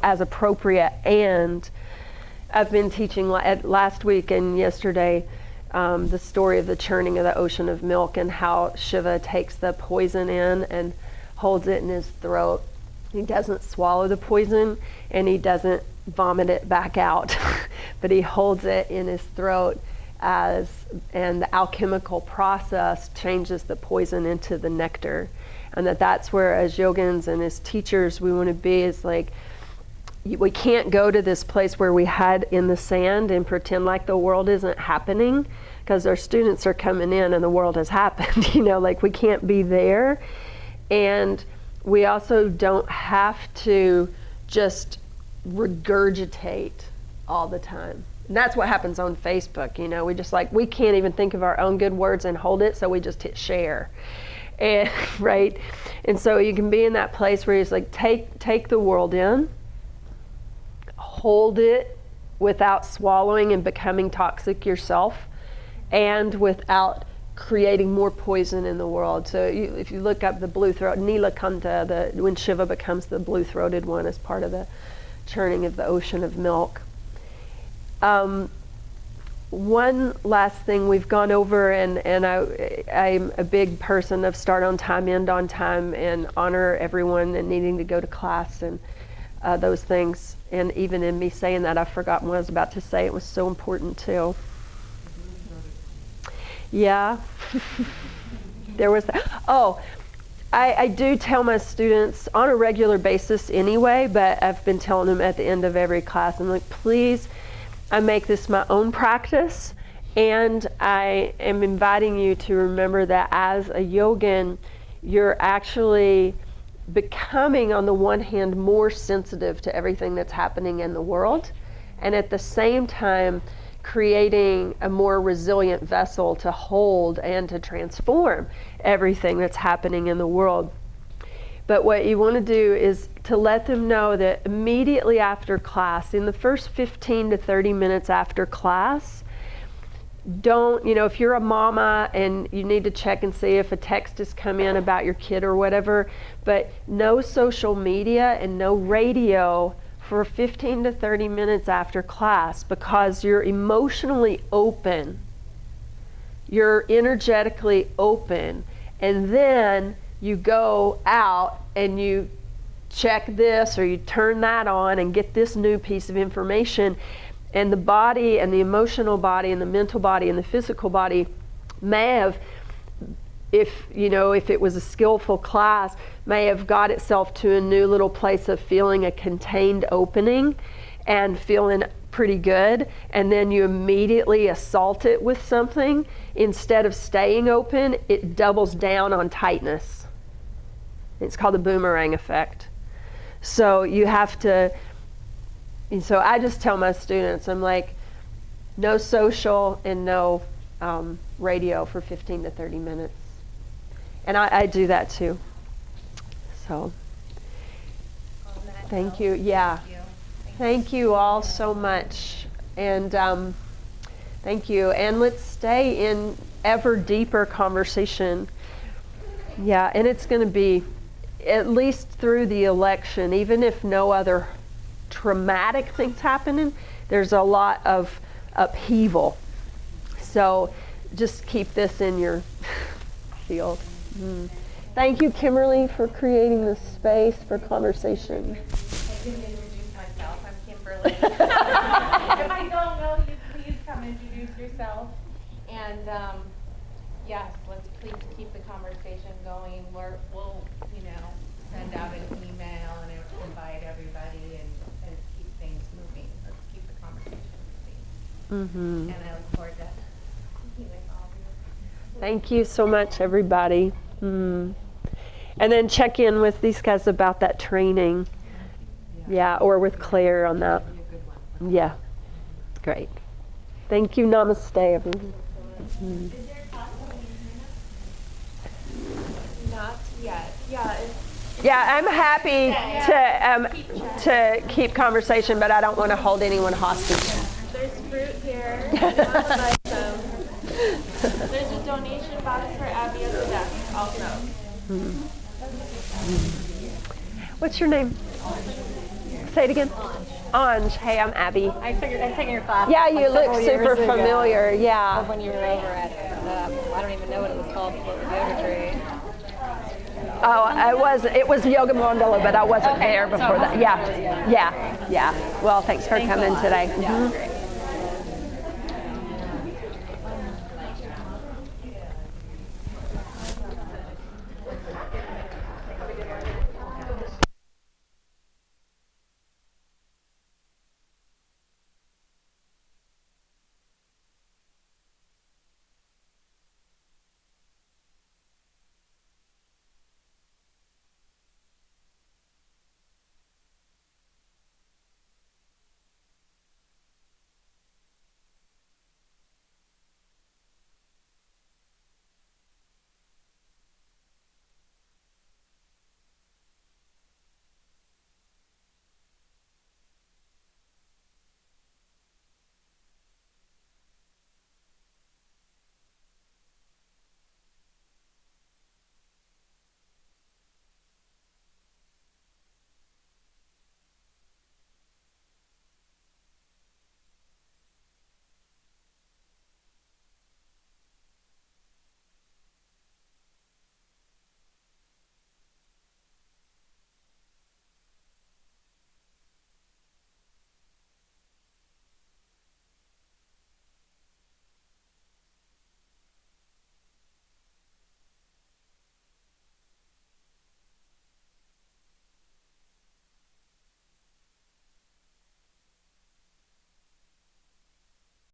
as appropriate. And I've been teaching last week and yesterday the story of the churning of the ocean of milk, and how Shiva takes the poison in and holds it in his throat. He doesn't swallow the poison and he doesn't vomit it back out, but he holds it in his throat and the alchemical process changes the poison into the nectar. And that's where, as yogins and as teachers, we want to be, is like, we can't go to this place where we hide in the sand and pretend like the world isn't happening, because our students are coming in and the world has happened, we can't be there. And we also don't have to just regurgitate all the time. And that's what happens on Facebook, we just we can't even think of our own good words and hold it, so we just hit share. And right? And so you can be in that place where it's like, take the world in, hold it without swallowing and becoming toxic yourself, and without creating more poison in the world. So if you look up the blue throat, Nilakanta, when Shiva becomes the blue-throated one as part of the churning of the ocean of milk. One last thing we've gone over, and I'm a big person of start on time, end on time, and honor everyone and needing to go to class and those things. And even in me saying that, I've forgotten what I was about to say. It was so important too. Yeah. There was that. Oh, I do tell my students on a regular basis anyway, but I've been telling them at the end of every class, I'm like, please, I make this my own practice, and I am inviting you to remember that as a yogin, you're actually becoming, on the one hand, more sensitive to everything that's happening in the world, and at the same time, creating a more resilient vessel to hold and to transform everything that's happening in the world. But what you want to do is to let them know that immediately after class, in the first 15 to 30 minutes after class, don't, if you're a mama and you need to check and see if a text has come in about your kid or whatever, but no social media and no radio for 15 to 30 minutes after class, because you're emotionally open, you're energetically open, and then you go out and you check this or you turn that on and get this new piece of information, and the body and the emotional body and the mental body and the physical body may have, if it was a skillful class, may have got itself to a new little place of feeling a contained opening and feeling pretty good, and then you immediately assault it with something. Instead of staying open, it doubles down on tightness. It's called the boomerang effect. So you have to, and so I just tell my students, I'm like, no social and no radio for 15 to 30 minutes. And I do that too. So, thank you. Yeah. Thank you all so much. And thank you. And let's stay in ever deeper conversation. Yeah, and it's going to be at least through the election, even if no other traumatic things happening, there's a lot of upheaval. So just keep this in your field. Thank you, Kimberly, for creating this space for conversation. I didn't introduce myself. I'm Kimberly. If I don't know you, please come introduce yourself. And yes, let's please keep the conversation going. We'll send out an email and invite everybody and keep things moving. Let's keep the conversation moving. And I look forward to speaking with all of you. Thank you so much, everybody. And then check in with these guys about that training. Yeah, or with Claire on that. Yeah, great. Thank you. Namaste, everyone. Not yet. Yeah. Yeah, I'm happy to keep conversation, but I don't want to hold anyone hostage. There's fruit here. There's a donation box for Abby at the desk also. What's your name? Say it again. Anj. Hey, I'm Abby. I've taken your class. Yeah, you look super familiar. Yeah. When you were over at it. I don't even know what it was called before the yoga retreat. Oh, it was Yoga Mandala, but I wasn't there before that. Yeah. Well, thanks for coming today. Yeah.